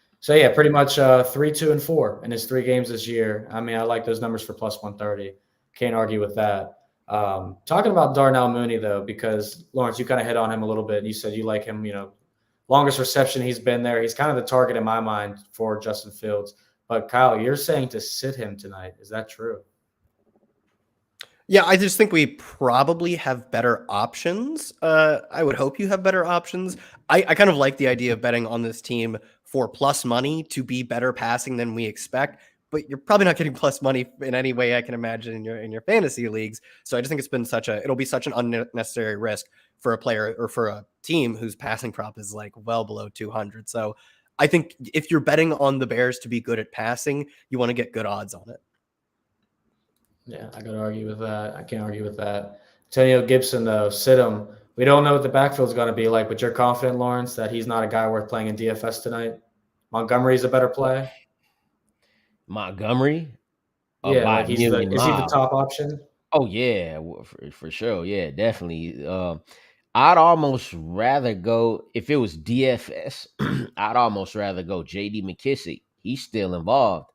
pretty much 3, 2, and 4 in his 3 games this year. I mean, I like those numbers for plus 130. Can't argue with that. Talking about Darnell Mooney though, because Lawrence, you kind of hit on him a little bit. And you said you like him. Longest reception he's been there. He's kind of the target in my mind for Justin Fields. But Kyle, you're saying to sit him tonight. Is that true? Yeah, I just think we probably have better options. I would hope you have better options. I kind of like the idea of betting on this team for plus money to be better passing than we expect, but you're probably not getting plus money in any way I can imagine in your fantasy leagues. So I just think it'll be such an unnecessary risk for a player or for a team whose passing prop is like well below 200. So I think if you're betting on the Bears to be good at passing, you want to get good odds on it. Yeah, I got to argue with that. I can't argue with that. Antonio Gibson, though, sit him. We don't know what the backfield's going to be like, but you're confident, Lawrence, that he's not a guy worth playing in DFS tonight? Montgomery's a better play? Montgomery? Yeah, like is he the top option? Oh, yeah, for sure. Yeah, definitely. I'd almost rather go, if it was DFS, I'd almost rather go J.D. McKissick. He's still involved.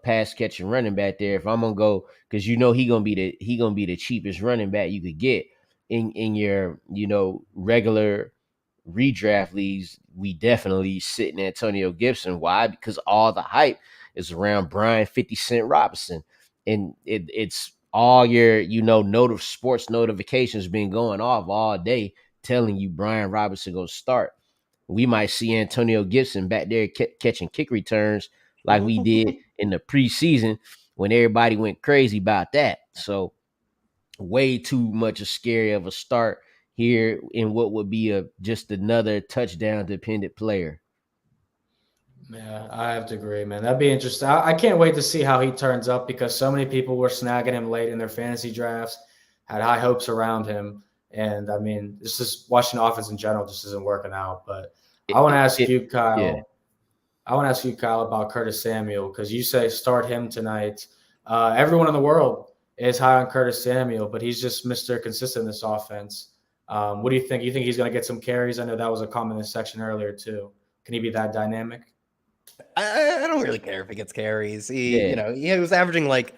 Pass catching running back there. If I'm gonna go, because he gonna be the cheapest running back you could get in your regular redraft leagues. We definitely sitting Antonio Gibson. Why? Because all the hype is around Brian 50 Cent Robinson, and it's all your sports notifications been going off all day telling you Brian Robinson gonna start. We might see Antonio Gibson back there catching kick returns like we did in the preseason when everybody went crazy about that. So way too much scary of a start here in what would be just another touchdown dependent player. Yeah, I have to agree, man. That'd be interesting. I can't wait to see how he turns up because so many people were snagging him late in their fantasy drafts, had high hopes around him. And I mean, it's just watching the offense in general just isn't working out. But I want to ask you, Kyle. Yeah. I want to ask you, Kyle, about Curtis Samuel, because you say start him tonight. Everyone in the world is high on Curtis Samuel, but he's just Mr. Consistent in this offense. What do you think? You think he's going to get some carries? I know that was a comment in this section earlier too. Can he be that dynamic? I don't really care if he gets carries. He was averaging like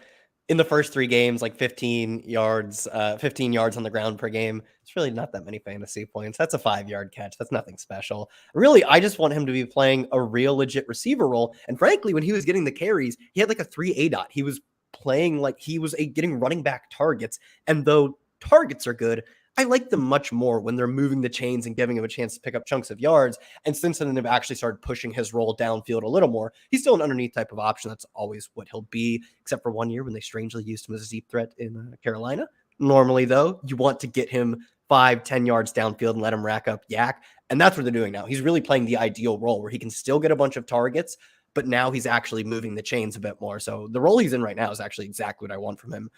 in the first 3 games, like 15 yards on the ground per game. It's really not that many fantasy points. That's a 5-yard catch. That's nothing special. Really, I just want him to be playing a real legit receiver role. And frankly, when he was getting the carries, he had like a 3 ADOT. He was playing like he was getting running back targets. And though targets are good, I like them much more when they're moving the chains and giving him a chance to pick up chunks of yards. And since then, they've actually started pushing his role downfield a little more. He's still an underneath type of option. That's always what he'll be, except for 1 year when they strangely used him as a deep threat in Carolina. Normally, though, you want to get him 5-10 yards downfield and let him rack up yak. And that's what they're doing now. He's really playing the ideal role where he can still get a bunch of targets, but now he's actually moving the chains a bit more. So the role he's in right now is actually exactly what I want from him.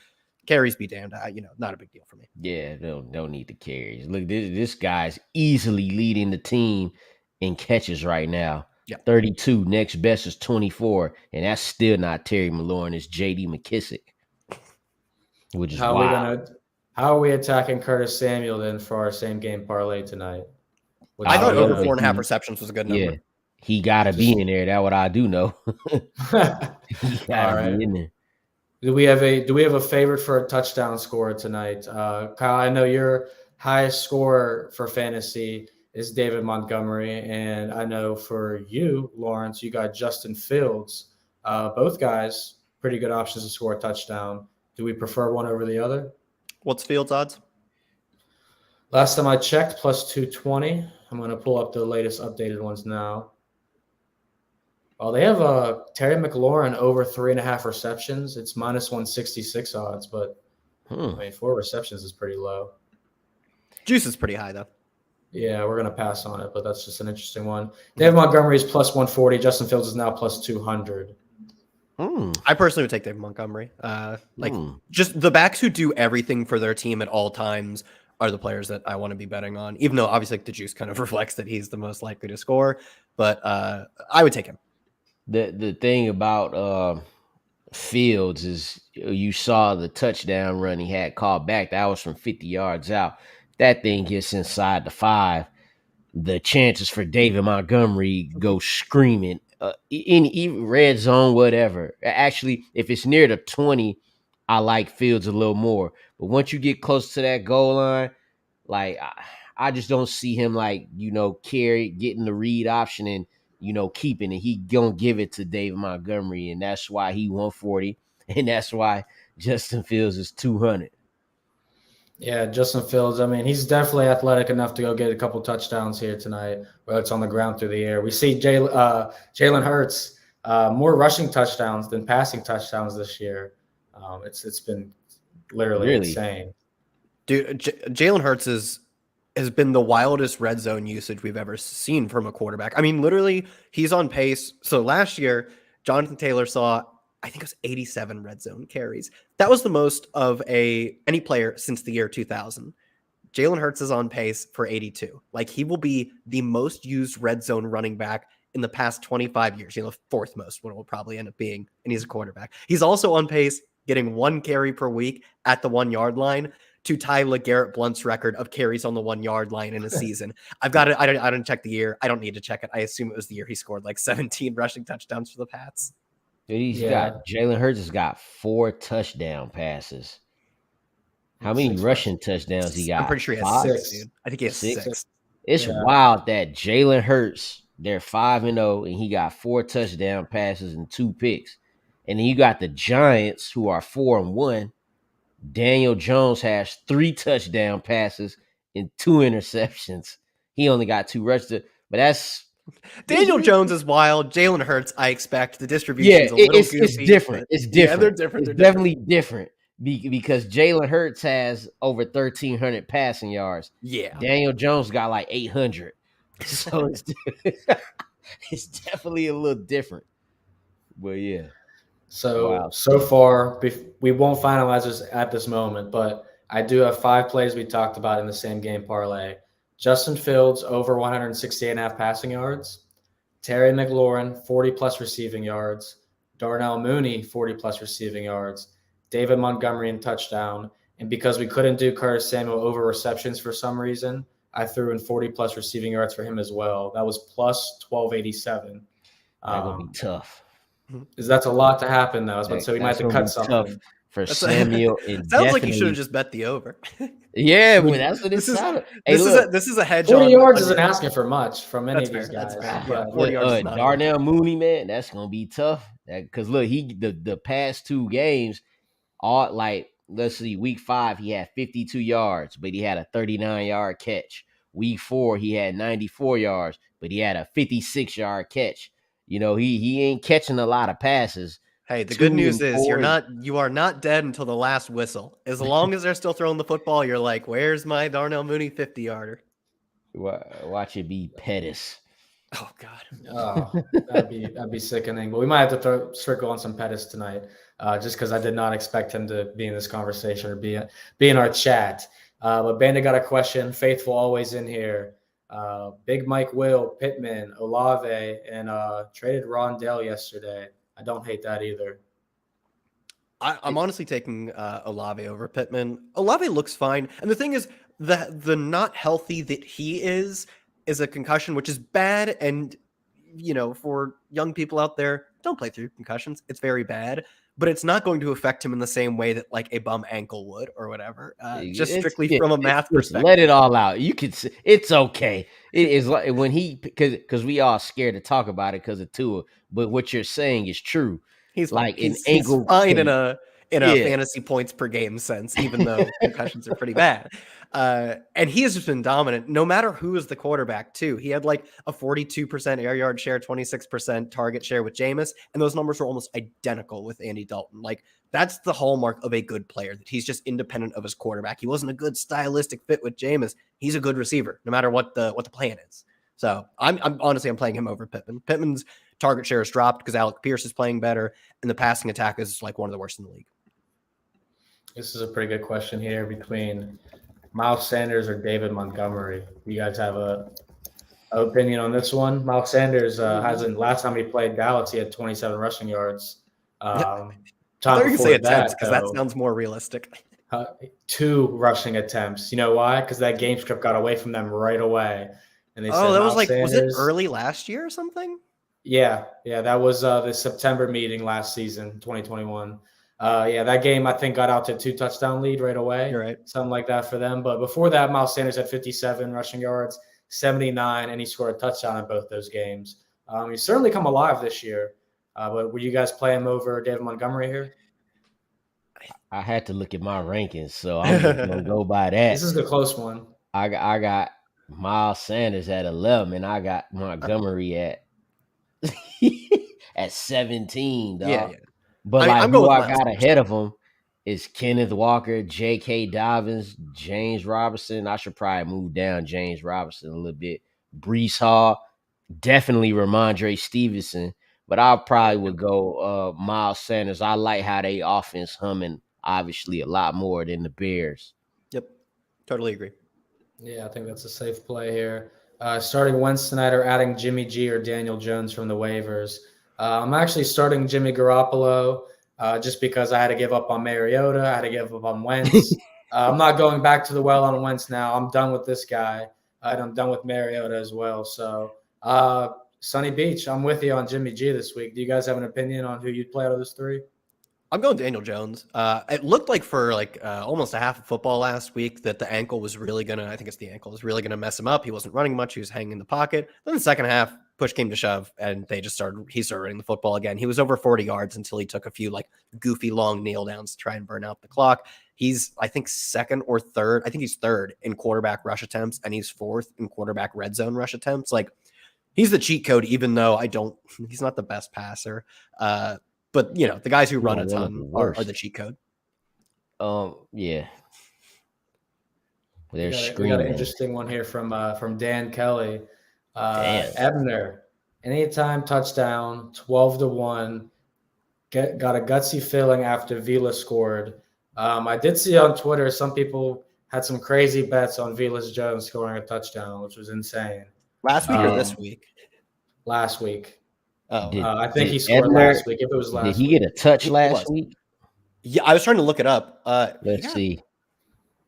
Carries be damned. Not a big deal for me. Yeah, don't need the carries. Look, this guy's easily leading the team in catches right now. Yeah. 32. Next best is 24, and that's still not Terry McLaurin. It's J.D. McKissick, which is wild. How are we attacking Curtis Samuel then for our same game parlay tonight? I thought over 4.5 receptions was a good number. Yeah, he got to be in there. That's what I do know. He got to be in there. Do we have a favorite for a touchdown scorer tonight? Kyle, I know your highest scorer for fantasy is David Montgomery, and I know for you, Lawrence, you got Justin Fields. Both guys, pretty good options to score a touchdown. Do we prefer one over the other? What's Fields' odds? Last time I checked, plus 220. I'm going to pull up the latest updated ones now. Well, they have Terry McLaurin over 3.5 receptions. It's minus 166 odds, but I mean, 4 receptions is pretty low. Juice is pretty high, though. Yeah, we're going to pass on it, but that's just an interesting one. David Montgomery is plus 140. Justin Fields is now plus 200. I personally would take David Montgomery. Just the backs who do everything for their team at all times are the players that I want to be betting on, even though obviously the juice kind of reflects that he's the most likely to score. But I would take him. The thing about Fields is you saw the touchdown run he had called back. That was from 50 yards out. That thing gets inside the 5. The chances for David Montgomery go screaming in red zone, whatever. Actually, if it's near the 20, I like Fields a little more. But once you get close to that goal line, like I just don't see him getting the read option and keeping it. He gonna give it to David Montgomery, and that's why he 140, and that's why Justin Fields is 200. Yeah, Justin Fields. I mean, he's definitely athletic enough to go get a couple touchdowns here tonight, whether it's on the ground through the air. We see Jalen Hurts more rushing touchdowns than passing touchdowns this year. It's been literally insane. Dude, Jalen Hurts has been the wildest red zone usage we've ever seen from a quarterback. I mean, literally, he's on pace. So last year, Jonathan Taylor saw, I think it was 87 red zone carries. That was the most of any player since the year 2000. Jalen Hurts is on pace for 82. Like, he will be the most used red zone running back in the past 25 years. Fourth most, what it will probably end up being, and he's a quarterback. He's also on pace, getting 1 carry per week at the 1 yard line, to tie LeGarrette Blount's record of carries on the 1 yard line in a season. I've got it. I didn't check the year. I don't need to check it. I assume it was the year he scored like 17 rushing touchdowns for the Pats. Dude, Jalen Hurts has got 4 touchdown passes. How many rushing touchdowns he got? I'm pretty sure he has 6, dude. I think he has 6. It's wild that Jalen Hurts, they're 5-0, and he got 4 touchdown passes and 2 picks. And then you got the Giants, who are 4-1. Daniel Jones has 3 touchdown passes and 2 interceptions. He only got 2 rushes, but that's Daniel Jones is wild. Jalen Hurts, I expect the distribution's a little goofy. It's different. It's different. Yeah, they're different. It's definitely different because Jalen Hurts has over 1,300 passing yards. Yeah, Daniel Jones got like 800. So it's definitely a little different. But yeah. So far, we won't finalize this at this moment, but I do have 5 plays we talked about in the same game parlay. Justin Fields over 168.5 passing yards. Terry McLaurin, 40-plus receiving yards. Darnell Mooney, 40-plus receiving yards. David Montgomery in touchdown. And because we couldn't do Curtis Samuel over receptions for some reason, I threw in 40-plus receiving yards for him as well. That was plus 1287. That's going to be tough. That's a lot to happen, though. So we might have to cut something. For Samuel, and sounds like you should have just bet the over. Yeah, well, that's what it sounded. This is a hedge. 40 yards isn't asking for much from any of these guys. Yeah, 40 yards Darnell Mooney, man, that's gonna be tough. Because look, the past 2 games, all like let's see, week 5 he had 52 yards, but he had a 39-yard catch. Week 4 he had 94 yards, but he had a 56-yard catch. He ain't catching a lot of passes. Hey, the good news is you are not dead until the last whistle. As long as they're still throwing the football, you're like, where's my Darnell Mooney 50-yarder? Watch it be Pettis. Oh God. Oh, that'd be sickening. But we might have to circle on some Pettis tonight, just because I did not expect him to be in this conversation or be in our chat. But Bandit got a question. Faithful always in here. Big Mike Will, Pittman, Olave, and traded Rondell yesterday. I don't hate that either. I'm honestly taking Olave over Pittman. Olave looks fine. And the thing is, the not healthy that he is a concussion, which is bad. And, for young people out there, don't play through concussions. It's very bad. But it's not going to affect him in the same way that like a bum ankle would or whatever. Just strictly from a math perspective. Let it all out. You could. It's okay. It is like when because we all scared to talk about it because of Tua. But what you're saying is true. He's like he's ankle fine in a fantasy points per game sense, even though concussions are pretty bad. And he has just been dominant, no matter who is the quarterback, too. He had like a 42% air yard share, 26% target share with Jameis, and those numbers were almost identical with Andy Dalton. Like, that's the hallmark of a good player, that he's just independent of his quarterback. He wasn't a good stylistic fit with Jameis. He's a good receiver, no matter what the plan is. So I'm honestly playing him over Pittman. Pittman's target share has dropped because Alec Pierce is playing better, and the passing attack is like one of the worst in the league. This is a pretty good question here between Miles Sanders or David Montgomery. You guys have an opinion on this one? Miles Sanders hasn't. Last time he played Dallas, he had 27 rushing yards. I thought you could say attempts because that sounds more realistic. 2 rushing attempts. You know why? Because that game script got away from them right away. And they said, that was Sanders, was it early last year or something? Yeah, that was the September meeting last season, 2021. That game I think got out to a 2-touchdown lead right away. You're right. Something like that for them. But before that, Miles Sanders had 57 rushing yards, 79, and he scored a touchdown in both those games. He's certainly come alive this year. But would you guys play him over David Montgomery here? I had to look at my rankings, so I'm just gonna go by that. This is the close one. I got Miles Sanders at 11, and I got Montgomery at 17. Dog. Yeah. But I got ahead of him is Kenneth Walker, J.K. Dobbins, James Robinson. I should probably move down James Robinson a little bit. Breece Hall, definitely Ramondre Stevenson, but I probably would go Miles Sanders. I like how they offense humming, obviously, a lot more than the Bears. Yep, totally agree. Yeah, I think that's a safe play here. Starting Wentz tonight or adding Jimmy G or Daniel Jones from the waivers. I'm actually starting Jimmy Garoppolo just because I had to give up on Mariota. I had to give up on Wentz. I'm not going back to the well on Wentz now. I'm done with this guy. And I'm done with Mariota as well. So, Sunny Beach, I'm with you on Jimmy G this week. Do you guys have an opinion on who you'd play out of those 3? I'm going Daniel Jones. It looked like for almost a half of football last week that the ankle was really going to, I think it's the ankle, was really going to mess him up. He wasn't running much. He was hanging in the pocket. Then the second half, push came to shove, and he started running the football again. He was over 40 yards until he took a few goofy long kneel downs to try and burn out the clock. He's, I think, second or third. I think he's third in quarterback rush attempts, and he's fourth in quarterback red zone rush attempts. He's the cheat code, even though he's not the best passer. But, the guys who run a ton are the cheat code. Yeah. We got an interesting one here from Dan Kelly. Ebner, anytime touchdown, 12-1. Got a gutsy feeling after Vila scored. I did see on Twitter some people had some crazy bets on Velus Jones scoring a touchdown, which was insane. Last week or this week? Last week. Oh, I think he scored last week. If it was last did he week. get a touch last week? Yeah, I was trying to look it up. Let's see.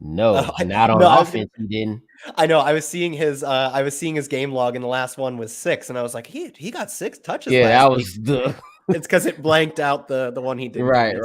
No, not on offense. He didn't. I know. I was seeing his game log, and the last one was 6, and I was like, he got 6 touches. Yeah, last that week. was the. It's because it blanked out the one he did. Right.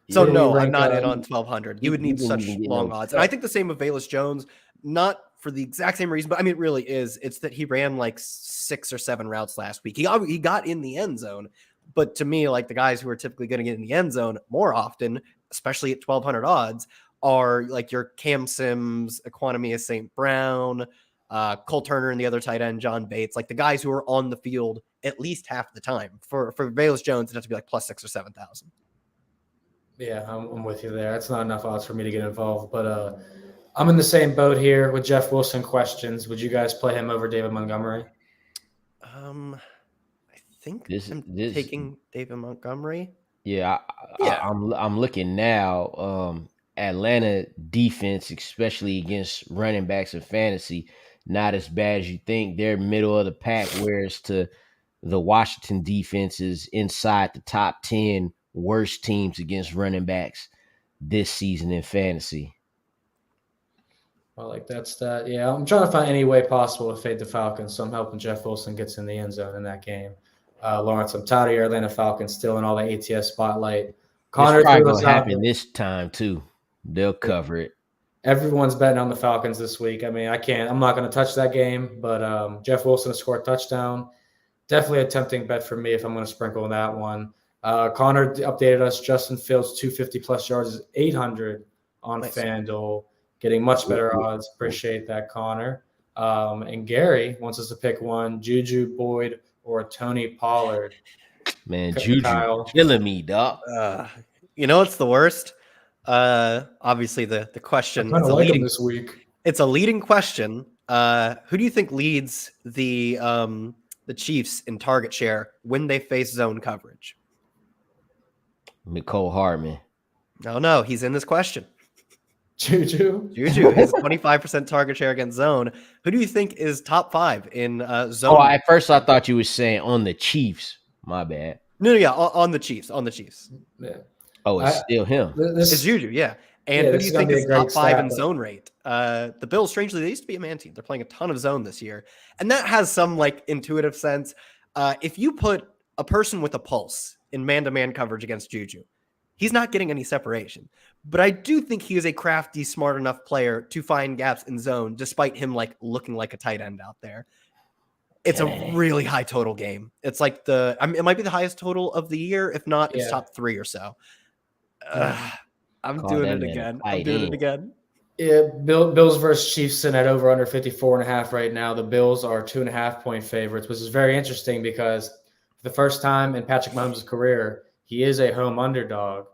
So no, I'm not in on 1,200. You would need such long odds, and I think the same with Velus Jones. Not for the exact same reason, but I mean, it really is. It's that he ran like 6 or 7 routes last week. He got in the end zone, but to me, like the guys who are typically going to get in the end zone more often, especially at 1,200 odds, are like your Cam Sims, Equanimous St. Brown, Cole Turner, and the other tight end, John Bates, like the guys who are on the field at least half the time. For Velus Jones, it has to be like plus 6,000 or 7,000. Yeah, I'm with you there. That's not enough odds for me to get involved, but I'm in the same boat here with Jeff Wilson questions. Would you guys play him over David Montgomery? I think I'm taking David Montgomery. Yeah, I'm looking now. Atlanta defense, especially against running backs in fantasy, not as bad as you think. They're middle of the pack, whereas to the Washington defense is inside the top 10 worst teams against running backs this season in fantasy. Well, like that's that. Yeah, I'm trying to find any way possible to fade the Falcons, so I'm helping Jeff Wilson gets in the end zone in that game. Lawrence, I'm tired of your Atlanta Falcons still in all the ATS spotlight. Connor, it's probably going to happen this time too. They'll cover it. Everyone's betting on the Falcons this week. I mean, I'm not going to touch that game, but Jeff Wilson to score a touchdown. Definitely a tempting bet for me if I'm going to sprinkle in that one. Connor updated us. Justin Fields, 250 plus yards is 800 on FanDuel, getting much better odds. Appreciate that, Connor. And Gary wants us to pick one: Juju, Boyd, or Tony Pollard. Man, Juju killing me, dog. You know what's the worst? Obviously the question. I like him this week. It's a leading question. Who do you think leads the Chiefs in target share when they face zone coverage? Mecole Hardman. No, he's in this question. Juju is 25% target share against zone. Who do you think is top 5 in zone? Oh, at first I thought you were saying on the Chiefs. My bad. No, on the Chiefs. Yeah. Oh, it's still him. It's Juju, yeah. And who do you think is top 5 in zone rate? The Bills, strangely, they used to be a man team. They're playing a ton of zone this year. And that has some like intuitive sense. If you put a person with a pulse in man-to-man coverage against Juju, he's not getting any separation. But I do think he is a crafty, smart enough player to find gaps in zone, despite him like looking like a tight end out there. It's a really high total game. It's like it might be the highest total of the year. If not, it's top 3 or so. I'm doing it again. Yeah, Bills versus Chiefs in at over under 54.5 right now. The Bills are 2.5 point favorites, which is very interesting because for the first time in Patrick Mahomes' career, he is a home underdog.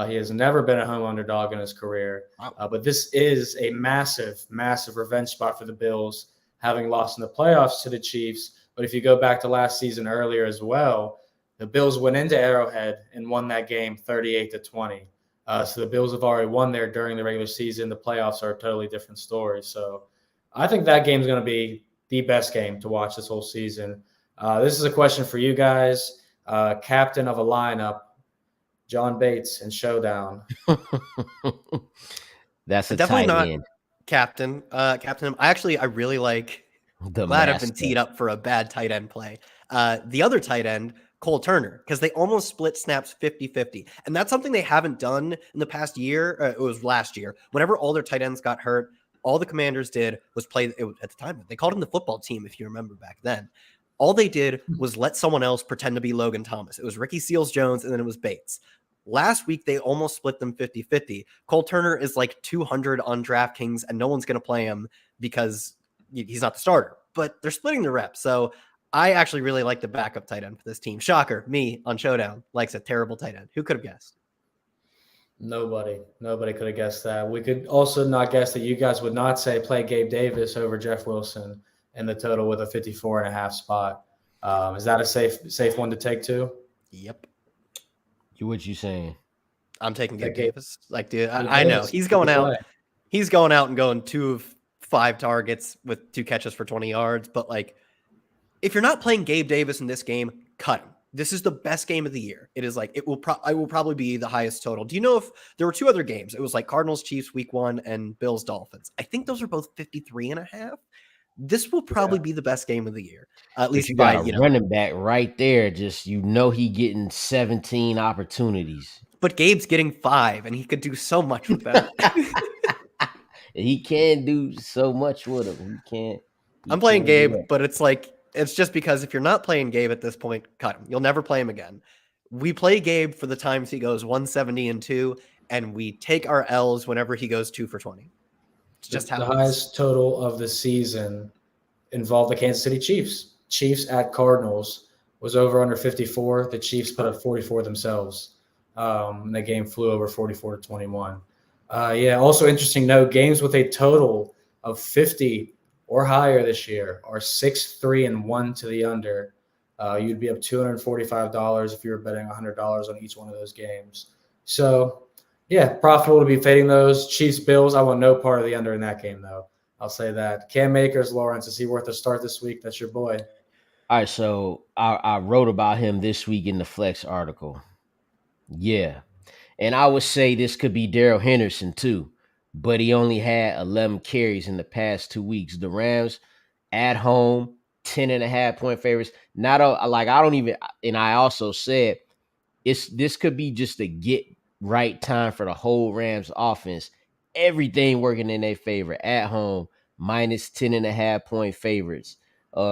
He has never been a home underdog in his career. But this is a massive, massive revenge spot for the Bills, having lost in the playoffs to the Chiefs. But if you go back to last season earlier as well, the Bills went into Arrowhead and won that game 38-20. So the Bills have already won there during the regular season. The playoffs are a totally different story. So I think that game is going to be the best game to watch this whole season. This is a question for you guys. Captain of a lineup, John Bates in Showdown. That's a definitely tight not end. Captain. I really like. Glad I've been teed up for a bad tight end play. The other tight end, Cole Turner, because they almost split snaps 50-50. And that's something they haven't done in the past year. It was last year. Whenever all their tight ends got hurt, all the Commanders did was play at the time. They called him the football team, if you remember back then. All they did was let someone else pretend to be Logan Thomas. It was Ricky Seals-Jones, and then it was Bates. Last week, they almost split them 50-50. Cole Turner is like 200 on DraftKings, and no one's going to play him because he's not the starter. But they're splitting the reps. So I actually really like the backup tight end for this team. Shocker, me on Showdown likes a terrible tight end. Who could have guessed? Nobody could have guessed that. We could also not guess that you guys would not say play Gabe Davis over Jeff Wilson in the total with a 54.5 spot. Is that a safe one to take too? Yep. What you saying? I'm taking Gabe Davis. Like, dude, Gabe I know Davis. he's going Good out. play. He's going out and going 2 of 5 targets with 2 catches for 20 yards. But like, if you're not playing Gabe Davis in this game, cut him. This is the best game of the year. It is like, I will probably be the highest total. Do you know if there were 2 other games? It was like Cardinals Chiefs week 1 and Bills Dolphins. I think those are both 53.5. This will probably be the best game of the year. At But least you by, got a running back right there. Just, he getting 17 opportunities. But Gabe's getting 5 and he could do so much with that. He can do so much with him. I'm playing Gabe, but it's just because if you're not playing Gabe at this point, cut him. You'll never play him again. We play Gabe for the times he goes 170-2, and we take our L's whenever he goes 2 for 20. It's just how the highest total of the season involved the Kansas City Chiefs. Chiefs at Cardinals was over under 54. The Chiefs put up 44 themselves. And the game flew over 44-21. Also interesting note, games with a total of 50 or higher this year are 6-3-1 to the under. You'd be up $245 if you were betting $100 on each one of those games. So, profitable to be fading those. Chiefs, Bills, I want no part of the under in that game, though. I'll say that. Cam Akers, Lawrence, is he worth a start this week? That's your boy. All right, so I wrote about him this week in the Flex article. Yeah. And I would say this could be Darrell Henderson too, but he only had 11 carries in the past 2 weeks. The Rams at home, 10.5-point favorites. And I also said this could be just a get right time for the whole Rams offense. Everything working in their favor at home, minus 10.5-point favorites.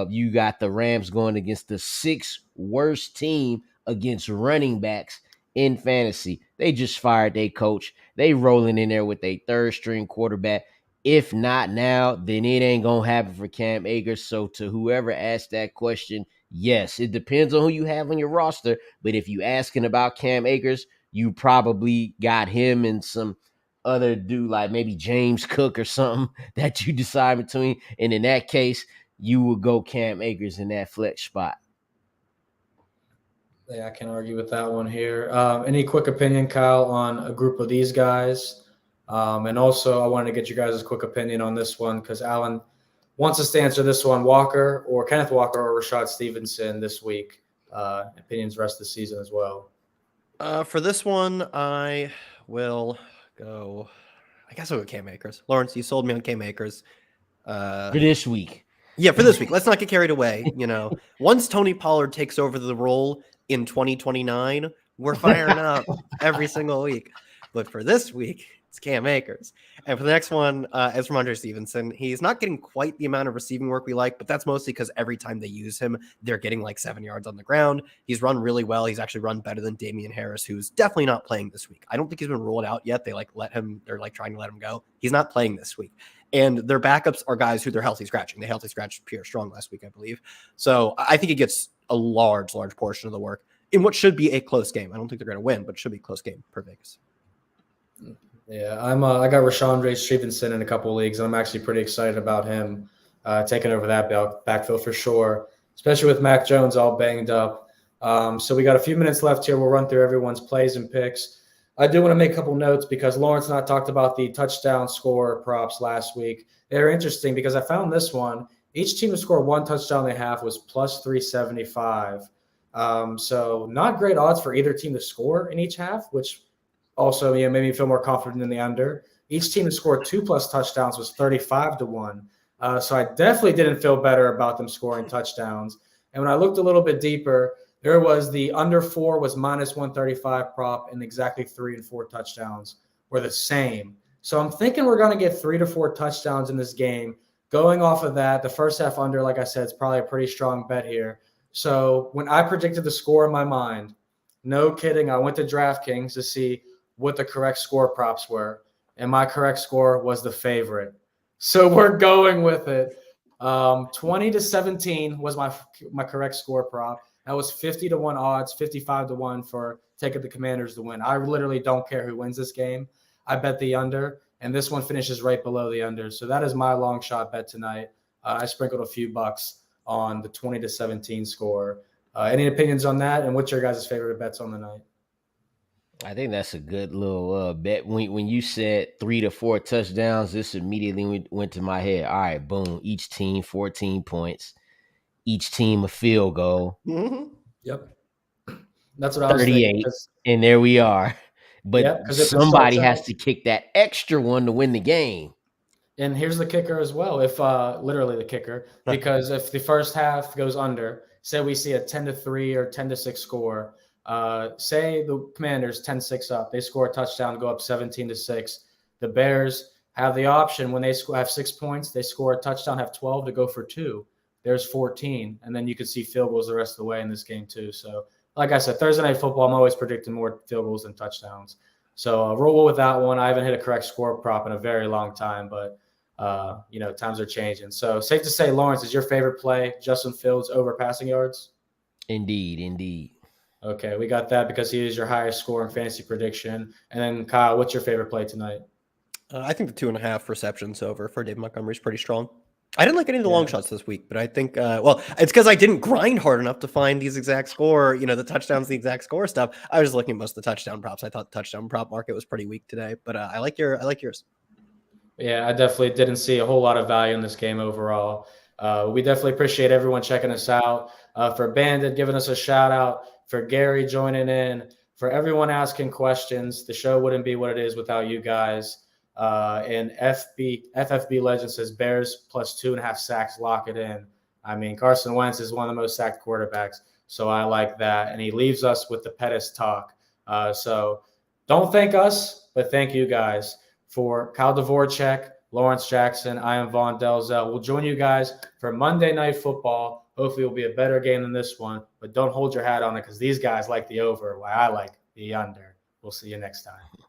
You got the Rams going against the 6th worst team against running backs in fantasy. They just fired their coach. They rolling in there with a 3rd string quarterback. If not now, then it ain't gonna happen for Cam Akers. So to whoever asked that question, yes, it depends on who you have on your roster. But if you asking about Cam Akers, you probably got him and some other dude like maybe James Cook or something that you decide between. And in that case, you would go Cam Akers in that flex spot. Yeah, I can't argue with that one here. Any quick opinion, Kyle, on a group of these guys? And also, I wanted to get you guys' quick opinion on this one because Alan wants us to answer this one. Kenneth Walker or Rashad Stevenson this week. Opinions rest of the season as well. For this one, I will go. I guess I'll go Cam Akers. Lawrence, you sold me on Cam Akers. For this week. Yeah, for this week. Let's not get carried away. Once Tony Pollard takes over the role in 2029, we're firing up every single week. But for this week, it's Cam Akers. And for the next one, as Ramondre Stevenson, he's not getting quite the amount of receiving work we like, but that's mostly because every time they use him, they're getting like 7 yards on the ground. He's run really well. He's actually run better than Damian Harris, who's definitely not playing this week. I don't think he's been ruled out yet. They're trying to let him go. He's not playing this week. And their backups are guys who they're healthy scratching. They healthy scratched Pierre Strong last week, I believe. So I think he gets a large portion of the work in what should be a close game. I don't think they're going to win, but it should be a close game per Vegas. Yeah, I got Rashondre Stevenson in a couple of leagues, and I'm actually pretty excited about him taking over that backfield for sure, especially with Mac Jones all banged up. So we got a few minutes left here. We'll run through everyone's plays and picks. I do want to make a couple notes because Lawrence and I talked about the touchdown score props last week. They're interesting because I found this one. Each team to score one touchdown they have was plus 375. So not great odds for either team to score in each half, which also made me feel more confident in the under. Each team to score 2+ touchdowns was 35-1. So I definitely didn't feel better about them scoring touchdowns. And when I looked a little bit deeper, there was the under 4 was minus 135 prop, and exactly 3 and 4 touchdowns were the same. So I'm thinking we're going to get 3 to 4 touchdowns in this game. Going off of that, the first half under, like I said, is probably a pretty strong bet here. So when I predicted the score in my mind, no kidding, I went to DraftKings to see what the correct score props were, and my correct score was the favorite. So we're going with it. 20-17 was my correct score prop. That was 50-1 odds, 55-1 for taking the Commanders to win. I literally don't care who wins this game. I bet the under, and this one finishes right below the under. So that is my long shot bet tonight. I sprinkled a few bucks on the 20-17 score. Any opinions on that? And what's your guys' favorite bets on the night? I think that's a good little bet. When you said 3 to 4 touchdowns, this immediately went to my head. All right, boom. Each team 14 points. Each team a field goal. Mm-hmm. Yep. That's what I was 38. thinking. And there we are. But Yeah, because if it somebody starts has out, to kick that extra one to win the game. and here's the kicker as well, if literally the kicker, because if the first half goes under, say we see a 10-3 or 10-6 score, say the Commanders 10-6 up, they score a touchdown, go up 17-6. The Bears have the option when they have 6 points, they score a touchdown, have 12 to go for 2. There's 14, and then you can see field goals the rest of the way in this game too. So, like I said, Thursday Night Football, I'm always predicting more field goals than touchdowns. So roll with that one. I haven't hit a correct score prop in a very long time, but times are changing. So safe to say, Lawrence, is your favorite play Justin Fields over passing yards? Indeed. Okay, we got that because he is your highest score in fantasy prediction. And then Kyle, what's your favorite play tonight? I think the 2.5 receptions over for Dave Montgomery is pretty strong. I didn't like any of the long shots this week, but I think, it's because I didn't grind hard enough to find these exact score, the touchdowns, the exact score stuff. I was just looking at most of the touchdown props. I thought the touchdown prop market was pretty weak today, but I like yours. Yeah, I definitely didn't see a whole lot of value in this game overall. We definitely appreciate everyone checking us out. For Bandit giving us a shout out, for Gary joining in, for everyone asking questions. The show wouldn't be what it is without you guys. And FFB Legend says Bears plus 2.5 sacks, lock it in. I mean, Carson Wentz is one of the most sacked quarterbacks, so I like that. And he leaves us with the Pettis talk. So don't thank us, but thank you guys. For Kyle Dvorchak, Lawrence Jackson, I am Vaughn Dalzell. We'll join you guys for Monday Night Football. Hopefully it'll be a better game than this one, but don't hold your hat on it because these guys like the over while I like the under. We'll see you next time.